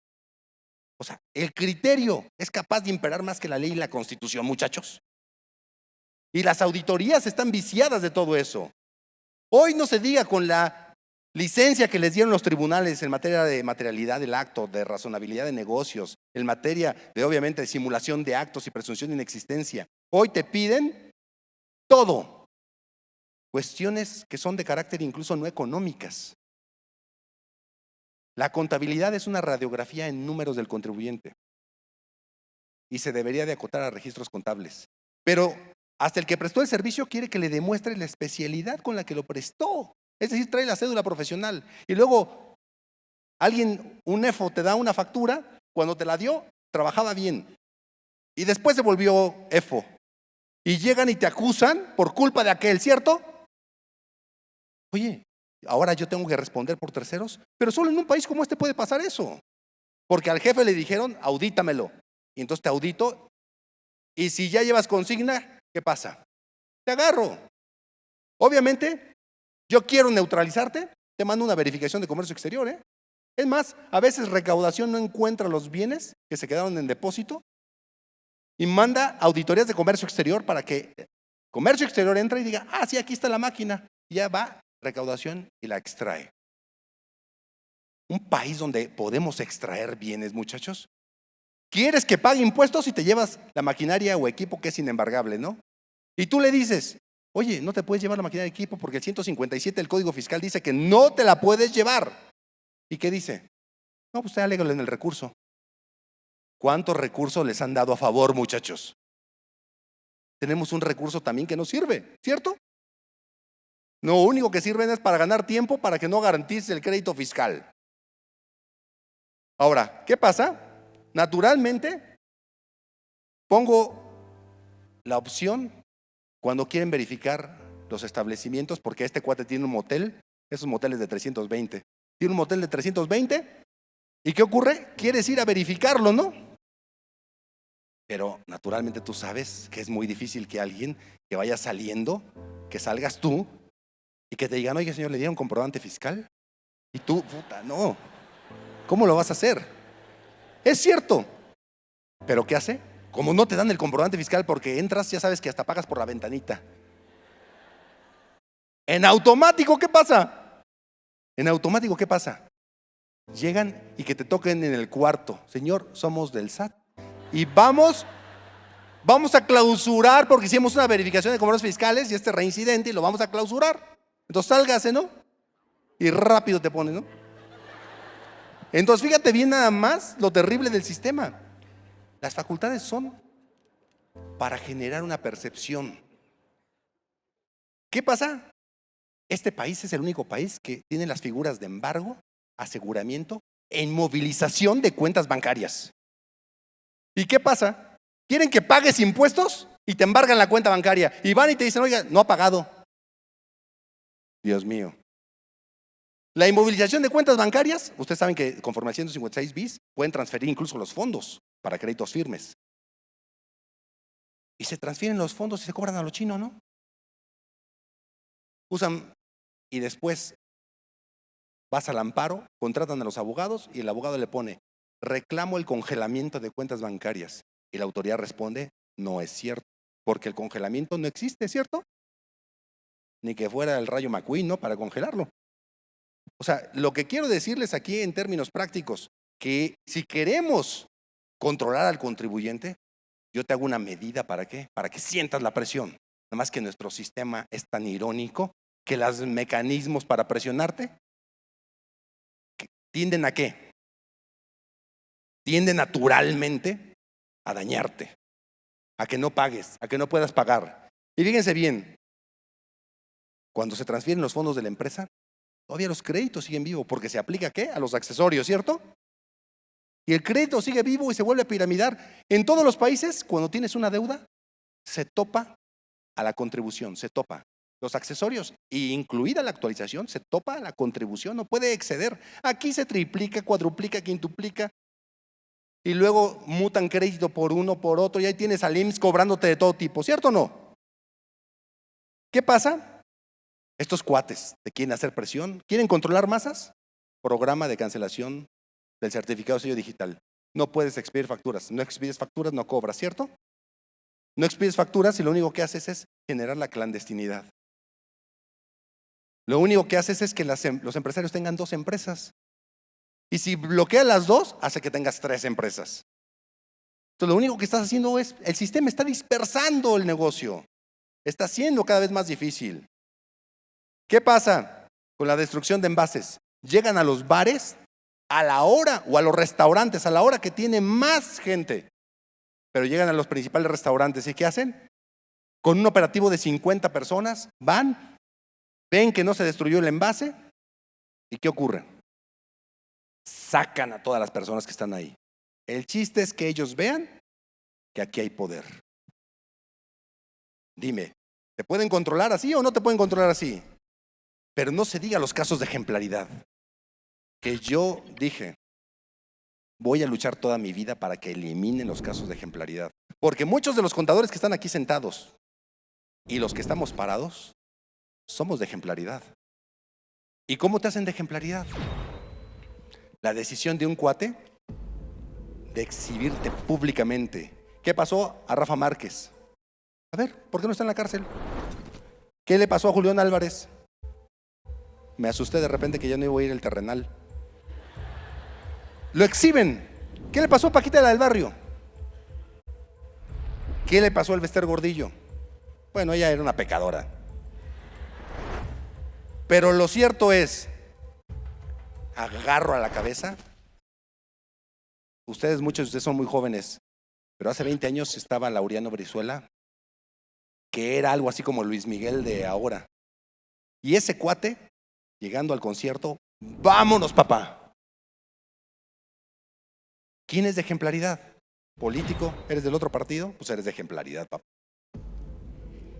O sea, el criterio es capaz de imperar más que la ley y la Constitución, muchachos. Y las auditorías están viciadas de todo eso. Hoy no se diga con la licencia que les dieron los tribunales en materia de materialidad del acto, de razonabilidad de negocios, en materia de obviamente de simulación de actos y presunción de inexistencia. Hoy te piden todo. Cuestiones que son de carácter incluso no económicas. La contabilidad es una radiografía en números del contribuyente y se debería de acotar a registros contables. Pero hasta el que prestó el servicio quiere que le demuestre la especialidad con la que lo prestó. Es decir, trae la cédula profesional y luego alguien, un EFO, te da una factura, cuando te la dio, trabajaba bien y después se volvió EFO y llegan y te acusan por culpa de aquel, ¿cierto? Oye, ahora yo tengo que responder por terceros, pero solo en un país como este puede pasar eso, porque al jefe le dijeron, audítamelo, y entonces te audito, y si ya llevas consigna, ¿qué pasa? Te agarro. Obviamente, yo quiero neutralizarte, te mando una verificación de comercio exterior, ¿eh? Es más, a veces recaudación no encuentra los bienes que se quedaron en depósito y manda auditorías de comercio exterior para que comercio exterior entre y diga, ah, sí, aquí está la máquina, y ya va recaudación y la extrae. Un país donde podemos extraer bienes, muchachos. ¿Quieres que pague impuestos y te llevas la maquinaria o equipo que es inembargable, no? Y tú le dices, oye, no te puedes llevar la maquinaria o equipo porque el 157 del Código Fiscal dice que no te la puedes llevar. ¿Y qué dice? No, pues usted alégalo en el recurso. ¿Cuántos recursos les han dado a favor, muchachos? Tenemos un recurso también que nos sirve, ¿cierto? Lo único que sirven es para ganar tiempo para que no garantice el crédito fiscal. Ahora, ¿qué pasa? Naturalmente, pongo la opción cuando quieren verificar los establecimientos, porque este cuate tiene un motel, esos moteles de 320. tiene un motel de 320. ¿Y qué ocurre? Quieres ir a verificarlo, ¿no? Pero naturalmente tú sabes que es muy difícil que alguien que vaya saliendo, que salgas tú y que te digan, oye señor, ¿le dieron comprobante fiscal? Y tú, puta, no. ¿Cómo lo vas a hacer? Es cierto. ¿Pero qué hace? Como no te dan el comprobante fiscal porque entras, ya sabes que hasta pagas por la ventanita. En automático, ¿qué pasa? En automático, ¿qué pasa? Llegan y que te toquen en el cuarto. Señor, somos del SAT. Y vamos a clausurar porque hicimos una verificación de comprobantes fiscales y este reincidente y lo vamos a clausurar. Entonces sálgase, ¿no? Y rápido te pones, ¿no? Entonces fíjate bien nada más lo terrible del sistema. Las facultades son para generar una percepción. ¿Qué pasa? Este país es el único país que tiene las figuras de embargo, aseguramiento e inmovilización de cuentas bancarias. ¿Y qué pasa? Quieren que pagues impuestos y te embargan la cuenta bancaria. Y van y te dicen, oiga, no ha pagado. Dios mío. La inmovilización de cuentas bancarias, ustedes saben que conforme al 156 bis pueden transferir incluso los fondos para créditos firmes. Y se transfieren los fondos y se cobran a lo chino, ¿no? Usan y después vas al amparo, contratan a los abogados y el abogado le pone, reclamo el congelamiento de cuentas bancarias. Y la autoridad responde, no es cierto, porque el congelamiento no existe, ¿cierto? Ni que fuera el rayo McQueen, ¿no? Para congelarlo. O sea, lo que quiero decirles aquí en términos prácticos, que si queremos controlar al contribuyente, yo te hago una medida, ¿para qué? Para que sientas la presión. Nada más que nuestro sistema es tan irónico que los mecanismos para presionarte tienden ¿a qué? Tienden naturalmente a dañarte, a que no pagues, a que no puedas pagar. Y fíjense bien, cuando se transfieren los fondos de la empresa, todavía los créditos siguen vivos, porque se aplica ¿qué? A los accesorios, ¿cierto? Y el crédito sigue vivo y se vuelve a piramidar. En todos los países, cuando tienes una deuda, se topa a la contribución, se topa. Los accesorios, incluida la actualización, se topa a la contribución, no puede exceder. Aquí se triplica, cuadruplica, quintuplica. Y luego mutan crédito por uno, por otro, y ahí tienes al IMSS cobrándote de todo tipo, ¿cierto o no? ¿Qué pasa? Estos cuates te quieren hacer presión, quieren controlar masas. Programa de cancelación del certificado de sello digital. No puedes expedir facturas, no expides facturas, no cobras, ¿cierto? No expides facturas y lo único que haces es generar la clandestinidad. Lo único que haces es que los empresarios tengan 2 empresas. Y si bloqueas las 2, hace que tengas 3 empresas. Entonces lo único que estás haciendo es, el sistema está dispersando el negocio. Está haciendo cada vez más difícil. ¿Qué pasa con la destrucción de envases? Llegan a los bares a la hora, o a los restaurantes a la hora que tiene más gente. Pero llegan a los principales restaurantes y ¿qué hacen? Con un operativo de 50 personas, van, ven que no se destruyó el envase y ¿qué ocurre? Sacan a todas las personas que están ahí. El chiste es que ellos vean que aquí hay poder. Dime, ¿te pueden controlar así o no te pueden controlar así? Pero no se diga los casos de ejemplaridad. Que yo dije, voy a luchar toda mi vida para que eliminen los casos de ejemplaridad. Porque muchos de los contadores que están aquí sentados y los que estamos parados, somos de ejemplaridad. ¿Y cómo te hacen de ejemplaridad? La decisión de un cuate de exhibirte públicamente. ¿Qué pasó a Rafa Márquez? A ver, ¿por qué no está en la cárcel? ¿Qué le pasó a Julián Álvarez? Me asusté de repente que ya no iba a ir el terrenal. Lo exhiben. ¿Qué le pasó a Paquita la del barrio? ¿Qué le pasó al Bester Gordillo? Bueno, ella era una pecadora. Pero lo cierto es, agarro a la cabeza. Muchos de ustedes son muy jóvenes, pero hace 20 años estaba Laureano Brizuela, que era algo así como Luis Miguel de ahora. Y ese cuate, llegando al concierto, vámonos papá. ¿Quién es de ejemplaridad? ¿Político? ¿Eres del otro partido? Pues eres de ejemplaridad, papá.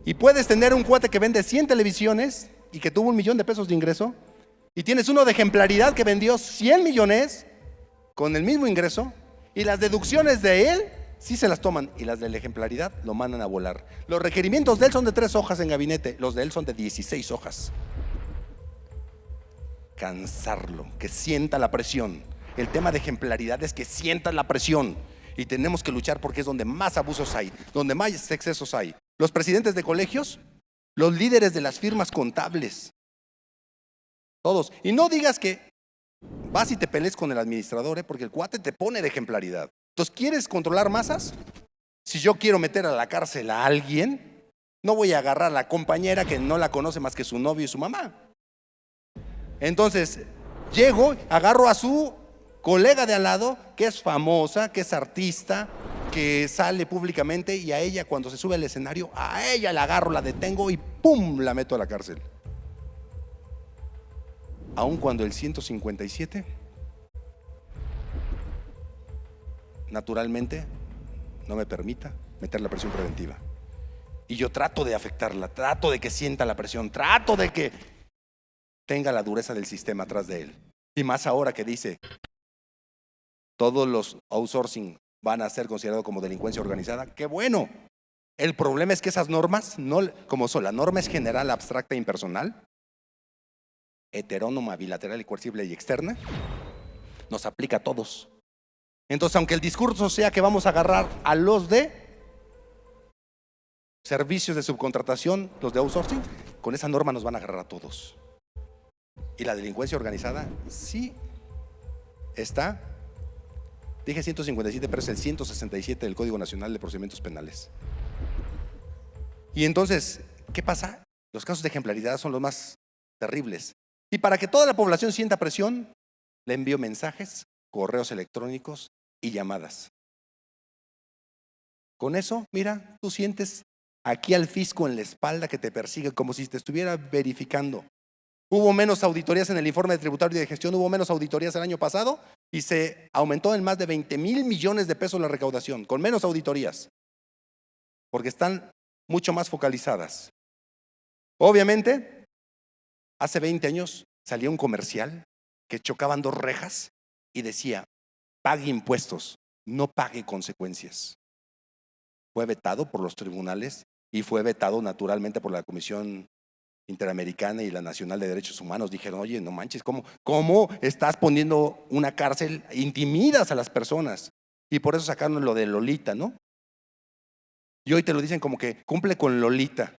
Y puedes tener un cuate que vende 100 televisiones y que tuvo $1,000,000 de ingreso Y tienes uno de ejemplaridad que vendió 100 millones con el mismo ingreso, y las deducciones de él sí se las toman, y las de la ejemplaridad lo mandan a volar. Los requerimientos de él son de 3 hojas en gabinete, los de él son de 16 hojas. Cansarlo, que sienta la presión. El tema de ejemplaridad es que sientas la presión, y tenemos que luchar porque es donde más abusos hay, donde más excesos hay. Los presidentes de colegios, los líderes de las firmas contables, todos. Y no digas que vas y te pelees con el administrador, porque el cuate te pone de ejemplaridad. Entonces, ¿quieres controlar masas? Si yo quiero meter a la cárcel a alguien, no voy a agarrar a la compañera que no la conoce más que su novio y su mamá. Entonces, llego, agarro a su colega de al lado, que es famosa, que es artista, que sale públicamente, y a ella, cuando se sube al escenario, a ella la agarro, la detengo y ¡pum!, la meto a la cárcel. Aun cuando el 157 naturalmente no me permita meter la presión preventiva. Y yo trato de afectarla, trato de que sienta la presión, trato de que tenga la dureza del sistema atrás de él. Y más ahora que dice, todos los outsourcing van a ser considerados como delincuencia organizada. ¡Qué bueno! El problema es que esas normas, no, como son, la norma es general, abstracta e impersonal, heterónoma, bilateral y coercible y externa, nos aplica a todos. Entonces, aunque el discurso sea que vamos a agarrar a los de servicios de subcontratación, los de outsourcing, con esa norma nos van a agarrar a todos. Y la delincuencia organizada sí está, dije 157, pero es el 167 del Código Nacional de Procedimientos Penales. Y entonces, ¿qué pasa? Los casos de ejemplaridad son los más terribles. Y para que toda la población sienta presión, le envío mensajes, correos electrónicos y llamadas. Con eso, mira, tú sientes aquí al fisco en la espalda que te persigue como si te estuviera verificando. Hubo menos auditorías en el informe de tributario y de gestión, hubo menos auditorías el año pasado y se aumentó en más de 20,000 millones de pesos la recaudación, con menos auditorías, porque están mucho más focalizadas. Obviamente, hace 20 años salía un comercial que chocaban 2 rejas y decía, pague impuestos, no pague consecuencias. Fue vetado por los tribunales y fue vetado naturalmente por la Comisión Interamericana y la Nacional de Derechos Humanos. Dijeron, oye, no manches, ¿cómo estás poniendo una cárcel? Intimidas a las personas. Y por eso sacaron lo de Lolita, ¿no? Y hoy te lo dicen como que cumple con Lolita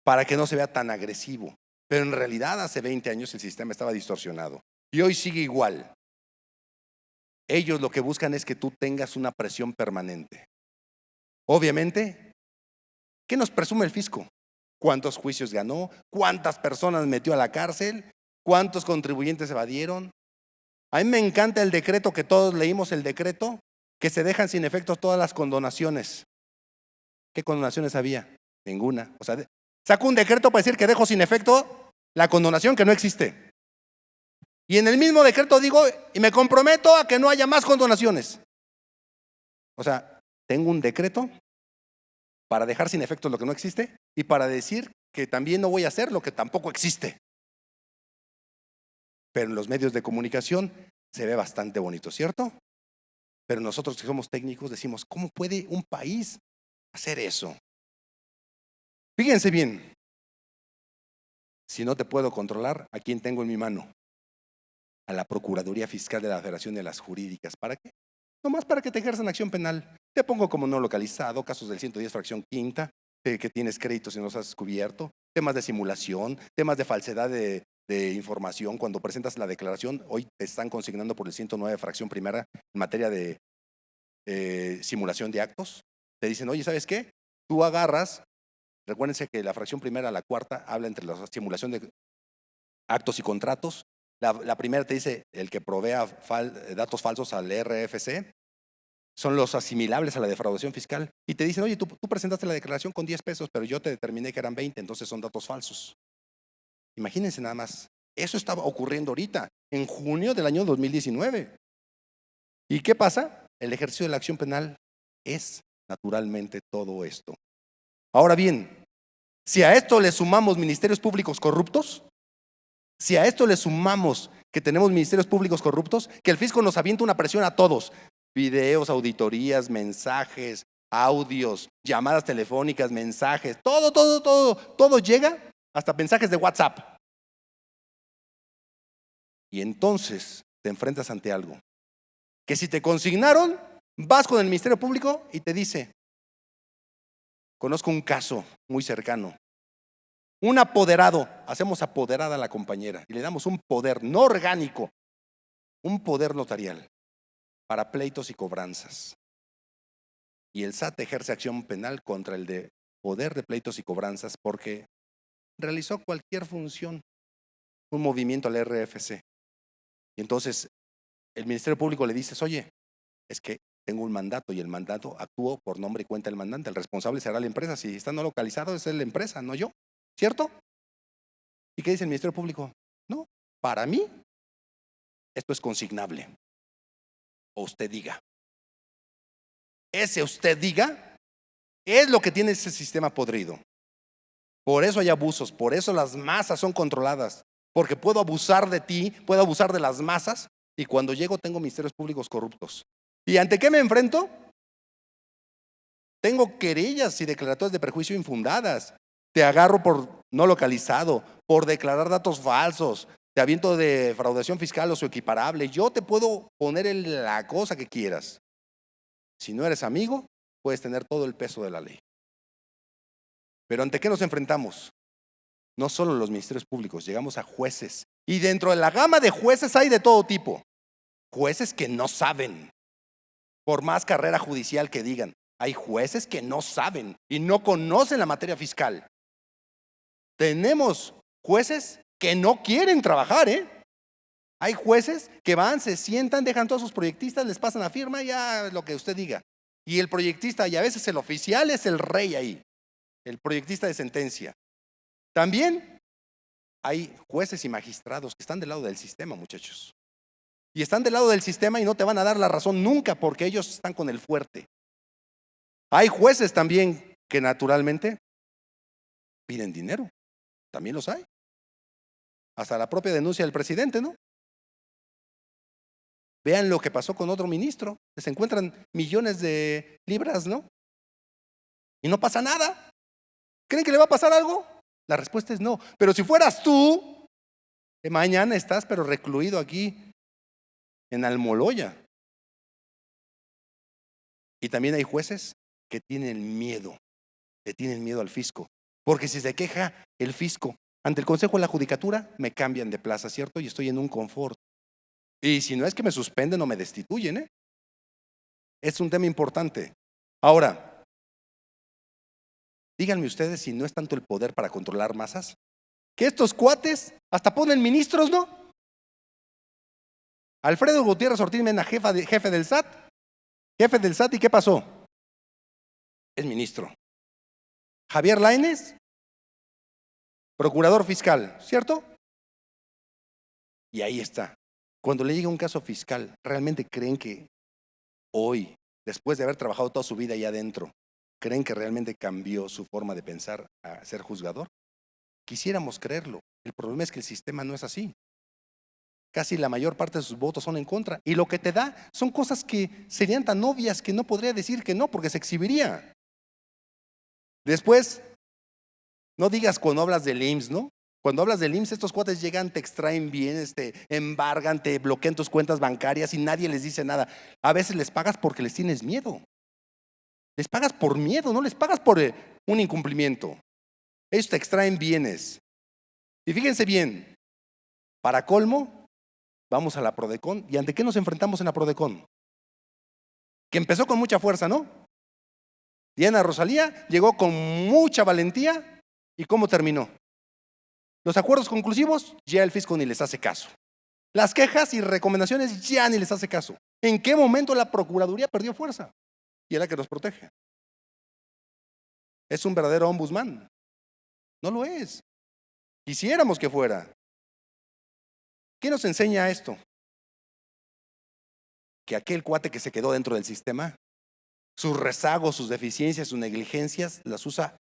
para que no se vea tan agresivo. Pero en realidad hace 20 años el sistema estaba distorsionado y hoy sigue igual. Ellos lo que buscan es que tú tengas una presión permanente. Obviamente, ¿qué nos presume el fisco? ¿Cuántos juicios ganó? ¿Cuántas personas metió a la cárcel? ¿Cuántos contribuyentes evadieron? A mí me encanta el decreto que todos leímos, el decreto que se dejan sin efectos todas las condonaciones. ¿Qué condonaciones había? Ninguna. O sea, saco un decreto para decir que dejo sin efecto la condonación que no existe. Y en el mismo decreto digo, y me comprometo a que no haya más condonaciones. O sea, tengo un decreto para dejar sin efecto lo que no existe y para decir que también no voy a hacer lo que tampoco existe. Pero en los medios de comunicación se ve bastante bonito, ¿cierto? Pero nosotros que somos técnicos decimos, ¿cómo puede un país hacer eso? Fíjense bien, si no te puedo controlar, ¿a quién tengo en mi mano? A la Procuraduría Fiscal de la Federación de las Jurídicas. ¿Para qué? Nomás para que te ejerzan acción penal. Te pongo como no localizado, casos del 110 fracción quinta, que tienes créditos y no los has descubierto, temas de simulación, temas de falsedad de información. Cuando presentas la declaración, hoy te están consignando por el 109 fracción primera en materia de simulación de actos. Te dicen, oye, ¿sabes qué? Tú agarras, recuérdense que la fracción primera a la cuarta habla entre la simulación de actos y contratos. La primera te dice el que provea datos falsos al RFC son los asimilables a la defraudación fiscal y te dicen, oye, tú presentaste la declaración con 10 pesos, pero yo te determiné que eran 20, entonces son datos falsos. Imagínense nada más, eso estaba ocurriendo ahorita, en junio del año 2019. ¿Y qué pasa? El ejercicio de la acción penal es naturalmente todo esto. Ahora bien, si a esto le sumamos ministerios públicos corruptos, Si a esto le sumamos que tenemos ministerios públicos corruptos, que el fisco nos avienta una presión a todos, videos, auditorías, mensajes, audios, llamadas telefónicas, mensajes, todo llega, hasta mensajes de WhatsApp. Y entonces te enfrentas ante algo, que si te consignaron, vas con el Ministerio Público y te dice: conozco un caso muy cercano, un apoderado, hacemos apoderada a la compañera y le damos un poder no orgánico, un poder notarial para pleitos y cobranzas. Y el SAT ejerce acción penal contra el de poder de pleitos y cobranzas porque realizó cualquier función, un movimiento al RFC. Y entonces el Ministerio Público le dice: oye, es que tengo un mandato y el mandato actúo por nombre y cuenta del mandante. El responsable será la empresa. Si está no localizado, es la empresa, no yo. ¿Cierto? ¿Y qué dice el Ministerio Público? No, para mí esto es consignable. O usted diga. Ese usted diga es lo que tiene ese sistema podrido. Por eso hay abusos, por eso las masas son controladas, porque puedo abusar de ti, puedo abusar de las masas, y cuando llego tengo ministerios públicos corruptos. ¿Y ante qué me enfrento? Tengo querellas y declaratorias de perjuicio infundadas. Te agarro por no localizado, por declarar datos falsos, te aviento de fraudación fiscal o su equiparable. Yo te puedo poner en la cosa que quieras. Si no eres amigo, puedes tener todo el peso de la ley. Pero ¿ante qué nos enfrentamos? No solo los ministerios públicos, llegamos a jueces. Y dentro de la gama de jueces hay de todo tipo. Jueces que no saben, por más carrera judicial que digan. Hay jueces que no saben y no conocen la materia fiscal. Tenemos jueces que no quieren trabajar, Hay jueces que van, se sientan, dejan todos sus proyectistas, les pasan la firma, ya lo que usted diga. Y el proyectista, y a veces el oficial, es el rey ahí, el proyectista de sentencia. También hay jueces y magistrados que están del lado del sistema, muchachos. Y están del lado del sistema y no te van a dar la razón nunca, porque ellos están con el fuerte. Hay jueces también que naturalmente piden dinero. También los hay. Hasta la propia denuncia del presidente, ¿no? Vean lo que pasó con otro ministro. Se encuentran millones de libras, ¿no? Y no pasa nada. ¿Creen que le va a pasar algo? La respuesta es no. Pero si fueras tú, mañana estás pero recluido aquí en Almoloya. Y también hay jueces que tienen miedo, le tienen miedo al fisco. Porque si se queja el fisco ante el Consejo de la Judicatura, me cambian de plaza, ¿cierto? Y estoy en un confort. Y si no es que me suspenden o me destituyen, Es un tema importante. Ahora, díganme ustedes si no es tanto el poder para controlar masas, que estos cuates hasta ponen ministros, ¿no? Alfredo Gutiérrez Ortiz Mena, jefe del SAT. Jefe del SAT, ¿y qué pasó? Es ministro. Javier Lainez, procurador fiscal, ¿cierto? Y ahí está. Cuando le llega un caso fiscal, ¿realmente creen que hoy, después de haber trabajado toda su vida ahí adentro, creen que realmente cambió su forma de pensar a ser juzgador? Quisiéramos creerlo. El problema es que el sistema no es así. Casi la mayor parte de sus votos son en contra. Y lo que te da son cosas que serían tan obvias que no podría decir que no, porque se exhibiría. Después, no digas cuando hablas del IMSS, ¿no? Cuando hablas del IMSS, estos cuates llegan, te extraen bienes, te embargan, te bloquean tus cuentas bancarias y nadie les dice nada. A veces les pagas porque les tienes miedo. Les pagas por miedo, no les pagas por un incumplimiento. Ellos te extraen bienes. Y fíjense bien, para colmo, vamos a la Prodecon. ¿Y ante qué nos enfrentamos en la Prodecon? Que empezó con mucha fuerza, ¿no? Diana Rosalía llegó con mucha valentía. ¿Y cómo terminó? Los acuerdos conclusivos, ya el fisco ni les hace caso. Las quejas y recomendaciones ya ni les hace caso. ¿En qué momento la Procuraduría perdió fuerza? Y es la que nos protege. ¿Es un verdadero ombudsman? No lo es. Quisiéramos que fuera. ¿Qué nos enseña esto? Que aquel cuate que se quedó dentro del sistema, sus rezagos, sus deficiencias, sus negligencias, las usa.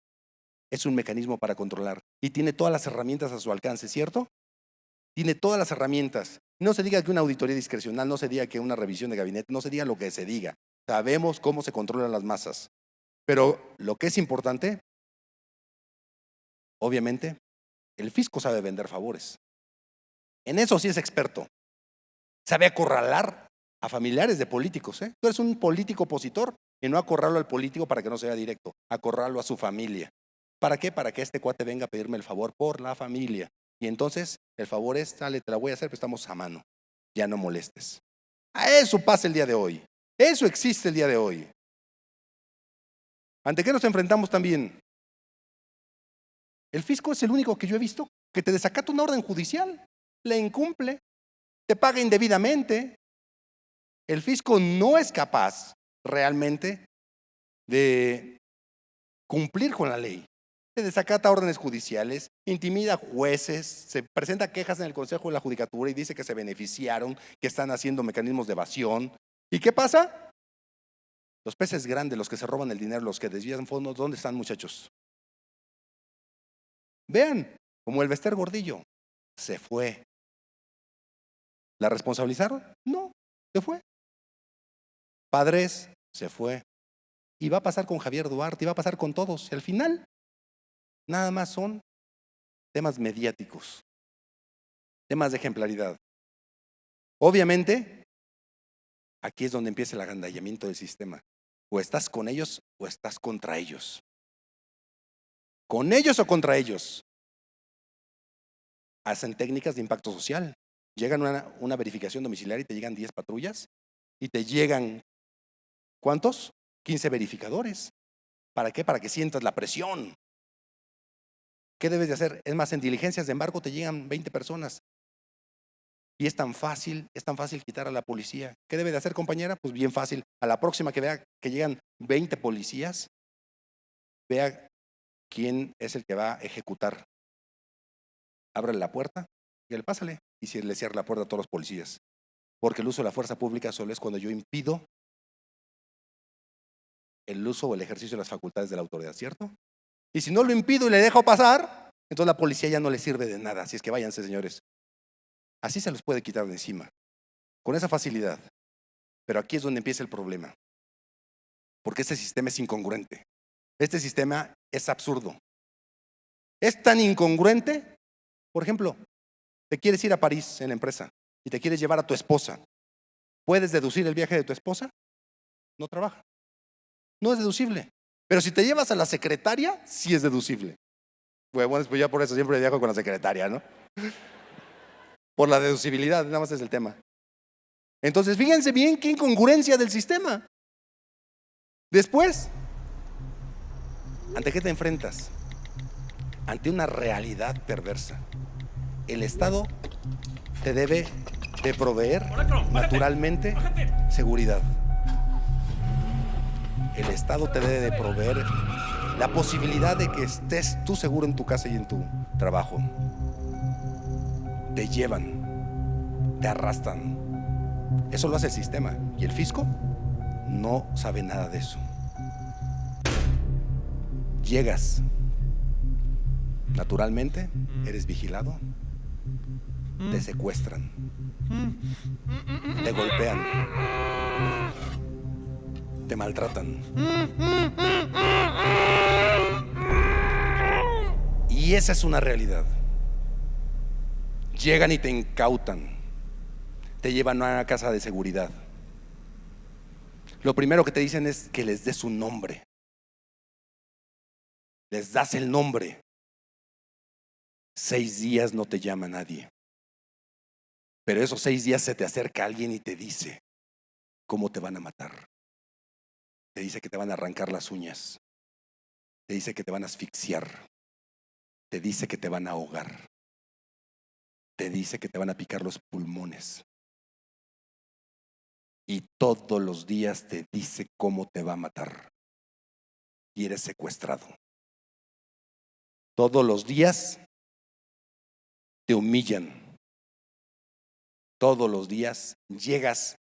Es un mecanismo para controlar y tiene todas las herramientas a su alcance, ¿cierto? tiene todas las herramientas. No se diga que una auditoría discrecional, no se diga que una revisión de gabinete, no se diga lo que se diga. Sabemos cómo se controlan las masas. Pero lo que es importante, obviamente, el fisco sabe vender favores. En eso sí es experto. Sabe acorralar a familiares de políticos. Tú eres un político opositor y no acorralarlo al político para que no sea directo, acorralarlo a su familia. ¿Para qué? Para que este cuate venga a pedirme el favor por la familia. Y entonces el favor es, sale, te la voy a hacer, pero estamos a mano. Ya no molestes. A eso pasa el día de hoy. Eso existe el día de hoy. ¿Ante qué nos enfrentamos también? El fisco es el único que yo he visto que te desacata una orden judicial, la incumple, te paga indebidamente. El fisco no es capaz realmente de cumplir con la ley. Se desacata órdenes judiciales, intimida jueces, se presenta quejas en el Consejo de la Judicatura y dice que se beneficiaron, que están haciendo mecanismos de evasión. ¿Y qué pasa? Los peces grandes, los que se roban el dinero, los que desvían fondos, ¿dónde están, muchachos? Vean, como el Bester Gordillo, se fue. ¿La responsabilizaron? No, se fue. Padres, se fue. Y va a pasar con Javier Duarte, y va a pasar con todos. Y al final, nada más son temas mediáticos, temas de ejemplaridad. Obviamente, aquí es donde empieza el agandallamiento del sistema. O estás con ellos o estás contra ellos. ¿Con ellos o contra ellos? Hacen técnicas de impacto social. Llegan a una verificación domiciliaria y te llegan 10 patrullas y te llegan, ¿cuántos? 15 verificadores. ¿Para qué? Para que sientas la presión. ¿Qué debes de hacer? Es más, en diligencias de embargo te llegan 20 personas. Y es tan fácil quitar a la policía. ¿Qué debe de hacer, compañera? Pues bien fácil. A la próxima que vea que llegan 20 policías, vea quién es el que va a ejecutar. Ábrele la puerta y él pásale. Y si le cierra la puerta a todos los policías. Porque el uso de la fuerza pública solo es cuando yo impido el uso o el ejercicio de las facultades de la autoridad, ¿cierto? Y si no lo impido y le dejo pasar, entonces la policía ya no le sirve de nada. Así es que váyanse, señores. Así se los puede quitar de encima, con esa facilidad. Pero aquí es donde empieza el problema. Porque este sistema es incongruente. Este sistema es absurdo. Es tan incongruente, por ejemplo, te quieres ir a París en la empresa y te quieres llevar a tu esposa. ¿Puedes deducir el viaje de tu esposa? No trabaja. No es deducible. Pero si te llevas a la secretaria, sí es deducible. Bueno, pues ya por eso siempre viajo con la secretaria, ¿no? Por la deducibilidad, nada más es el tema. Entonces, fíjense bien qué incongruencia del sistema. Después, ¿ante qué te enfrentas? Ante una realidad perversa. El Estado te debe de proveer naturalmente seguridad. El Estado te debe de proveer la posibilidad de que estés tú seguro en tu casa y en tu trabajo. Te llevan, te arrastran. Eso lo hace el sistema. Y el fisco no sabe nada de eso. Llegas, naturalmente, eres vigilado, te secuestran, te golpean, te maltratan. Y esa es una realidad. Llegan y te incautan, te llevan a una casa de seguridad. Lo primero que te dicen es que les des un nombre. Les das el nombre. 6 días no te llama nadie. Pero esos 6 días se te acerca alguien y te dice cómo te van a matar. Te dice que te van a arrancar las uñas. Te dice que te van a asfixiar. Te dice que te van a ahogar. Te dice que te van a picar los pulmones. Y todos los días te dice cómo te va a matar. Y eres secuestrado. Todos los días te humillan. Todos los días llegas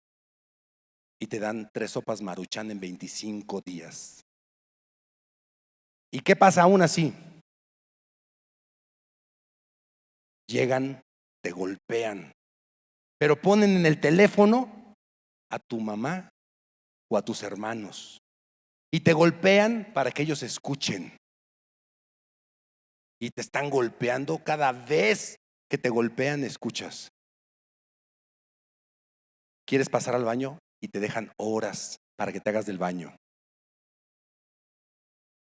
y te dan 3 sopas Maruchan en 25 días. ¿Y qué pasa aún así? Llegan te golpean, pero ponen en el teléfono a tu mamá o a tus hermanos y te golpean para que ellos escuchen. Y te están golpeando cada vez que te golpean, escuchas. ¿Quieres pasar al baño? Y te dejan horas para que te hagas del baño.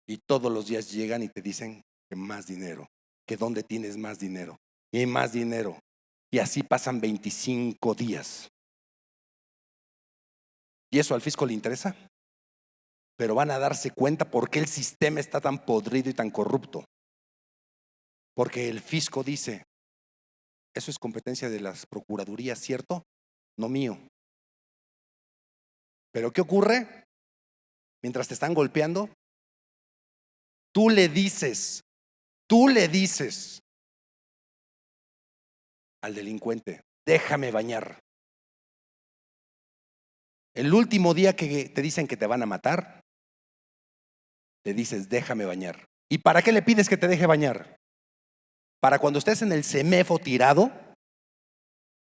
Y todos los días llegan y te dicen que más dinero, que dónde tienes más dinero, y hay más dinero. Y así pasan 25 días. ¿Y eso al fisco le interesa? Pero van a darse cuenta por qué el sistema está tan podrido y tan corrupto. Porque el fisco dice, eso es competencia de las procuradurías, ¿cierto? No mío. Pero ¿qué ocurre? Mientras te están golpeando, tú le dices al delincuente, déjame bañar. El último día que te dicen que te van a matar, le dices, déjame bañar. ¿Y para qué le pides que te deje bañar? Para cuando estés en el CEMEFO tirado,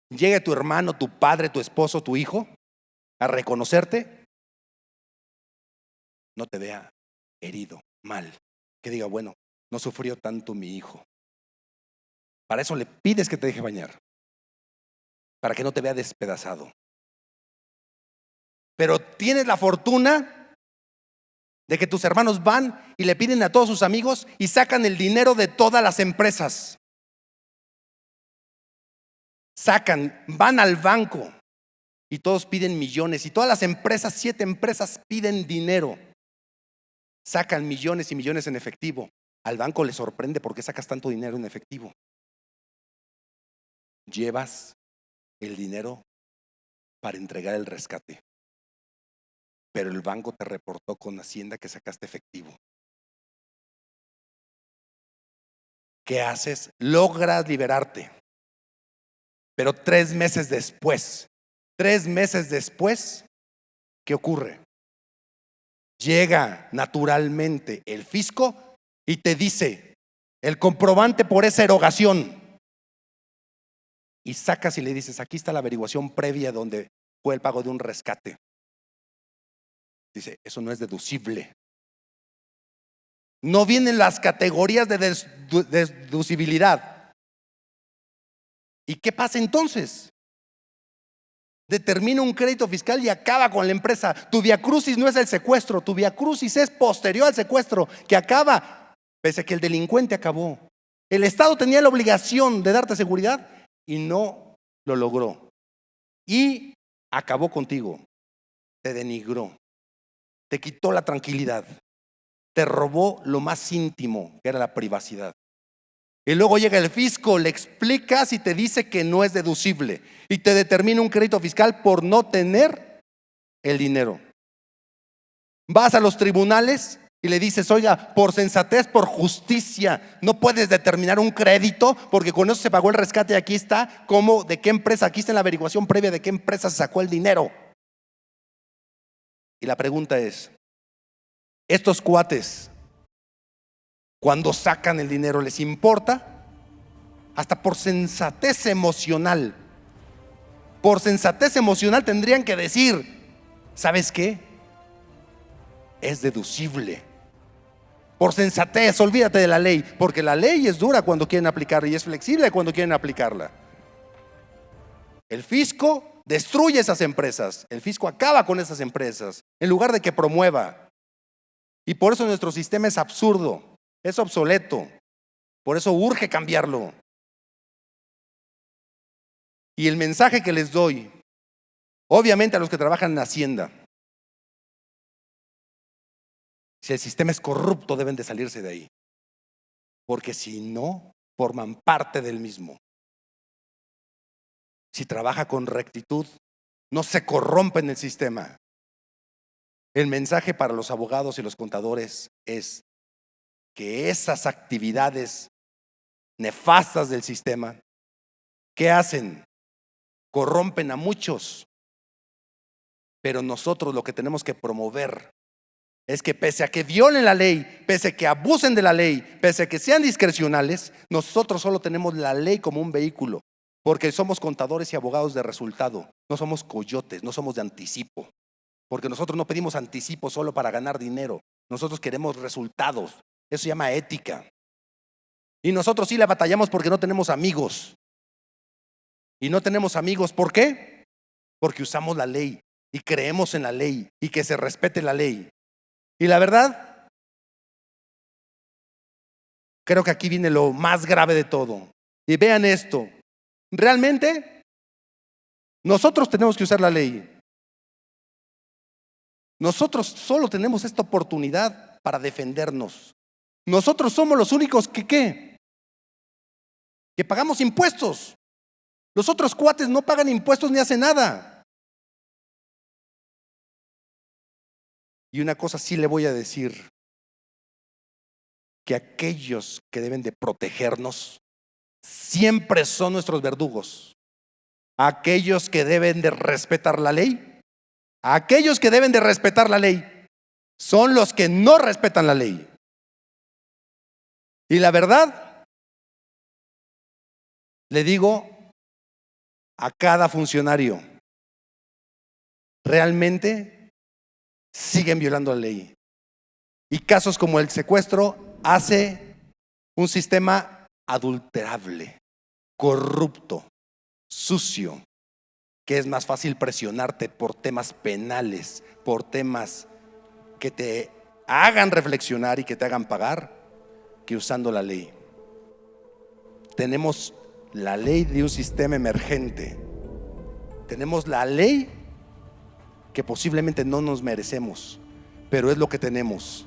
llegue tu hermano, tu padre, tu esposo, tu hijo a reconocerte, no te vea herido, mal, que diga, bueno, no sufrió tanto mi hijo. Para eso le pides que te deje bañar, para que no te vea despedazado. Pero tienes la fortuna de que tus hermanos van y le piden a todos sus amigos y sacan el dinero de todas las empresas. Van al banco y todos piden millones, y todas las empresas, 7 empresas piden dinero. Sacan millones y millones en efectivo. Al banco le sorprende por qué sacas tanto dinero en efectivo. Llevas el dinero para entregar el rescate, pero el banco te reportó con Hacienda que sacaste efectivo. ¿Qué haces? Logras liberarte, pero 3 meses después, ¿qué ocurre? Llega naturalmente el fisco y te dice el comprobante por esa erogación, y sacas y le dices, aquí está la averiguación previa donde fue el pago de un rescate. Dice, eso no es deducible. No vienen las categorías de deducibilidad. ¿Y qué pasa entonces? Determina un crédito fiscal y acaba con la empresa. Tu viacrucis no es el secuestro, tu viacrucis es posterior al secuestro, que acaba, pese a que el delincuente acabó. El Estado tenía la obligación de darte seguridad y no lo logró. Y acabó contigo, te denigró, te quitó la tranquilidad, te robó lo más íntimo, que era la privacidad. Y luego llega el fisco, le explicas y te dice que no es deducible y te determina un crédito fiscal por no tener el dinero. Vas a los tribunales y le dices, oiga, por sensatez, por justicia, no puedes determinar un crédito porque con eso se pagó el rescate y aquí está cómo, de qué empresa, aquí está en la averiguación previa de qué empresa se sacó el dinero. Y la pregunta es, estos cuates, cuando sacan el dinero, ¿les importa? Hasta por sensatez emocional. Por sensatez emocional tendrían que decir, ¿sabes qué? Es deducible. Por sensatez, olvídate de la ley, porque la ley es dura cuando quieren aplicarla y es flexible cuando quieren aplicarla. El fisco destruye esas empresas, el fisco acaba con esas empresas, en lugar de que promueva. Y por eso nuestro sistema es absurdo, es obsoleto, por eso urge cambiarlo. Y el mensaje que les doy, obviamente a los que trabajan en Hacienda, si el sistema es corrupto deben de salirse de ahí, porque si no, forman parte del mismo. Si trabaja con rectitud, no se corrompe en el sistema. El mensaje para los abogados y los contadores es que esas actividades nefastas del sistema, ¿qué hacen? Corrompen a muchos, pero nosotros lo que tenemos que promover es que pese a que violen la ley, pese a que abusen de la ley, pese a que sean discrecionales, nosotros solo tenemos la ley como un vehículo Porque somos contadores y abogados de resultado. No somos coyotes, no somos de anticipo. Porque nosotros no pedimos anticipo solo para ganar dinero. Nosotros queremos resultados. Eso se llama ética. Y nosotros sí la batallamos porque no tenemos amigos. Y no tenemos amigos, ¿por qué? Porque usamos la ley y creemos en la ley y que se respete la ley. Y la verdad, creo que aquí viene lo más grave de todo. Y vean esto. Realmente, nosotros tenemos que usar la ley. Nosotros solo tenemos esta oportunidad para defendernos. Nosotros somos los únicos que pagamos impuestos. Los otros cuates no pagan impuestos ni hacen nada. Y una cosa sí le voy a decir, que aquellos que deben de protegernos siempre son nuestros verdugos. Aquellos que deben de respetar la ley, aquellos que deben de respetar la ley son los que no respetan la ley. Y la verdad, le digo a cada funcionario, realmente siguen violando la ley. Y casos como el secuestro hace un sistema adulterable, corrupto, sucio, que es más fácil presionarte por temas penales, por temas que te hagan reflexionar y que te hagan pagar, que usando la ley. Tenemos la ley de un sistema emergente. Tenemos la ley que posiblemente no nos merecemos, pero es lo que tenemos.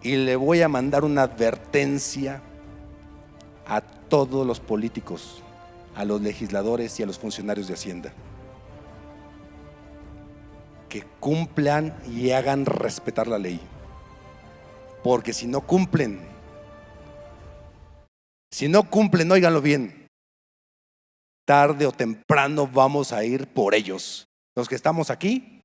Y le voy a mandar una advertencia a todos los políticos, a los legisladores y a los funcionarios de Hacienda, que cumplan y hagan respetar la ley. Porque si no cumplen, óiganlo bien, tarde o temprano vamos a ir por ellos. Los que estamos aquí,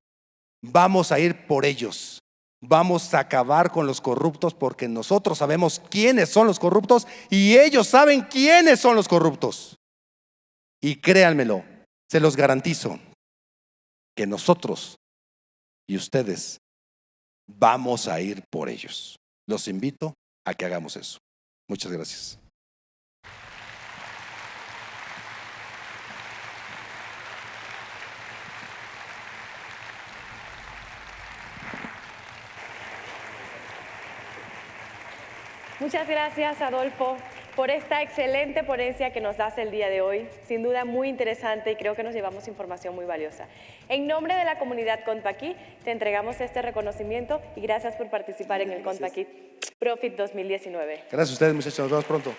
vamos a ir por ellos. Vamos a acabar con los corruptos porque nosotros sabemos quiénes son los corruptos y ellos saben quiénes son los corruptos. Y créanmelo, se los garantizo, que nosotros y ustedes vamos a ir por ellos. Los invito a que hagamos eso. Muchas gracias. Muchas gracias, Adolfo, por esta excelente ponencia que nos das el día de hoy. Sin duda muy interesante y creo que nos llevamos información muy valiosa. En nombre de la comunidad Conpaquí, te entregamos este reconocimiento y gracias por participar en el Conpaquí Profit 2019. Gracias a ustedes, muchachos. Nos vemos pronto.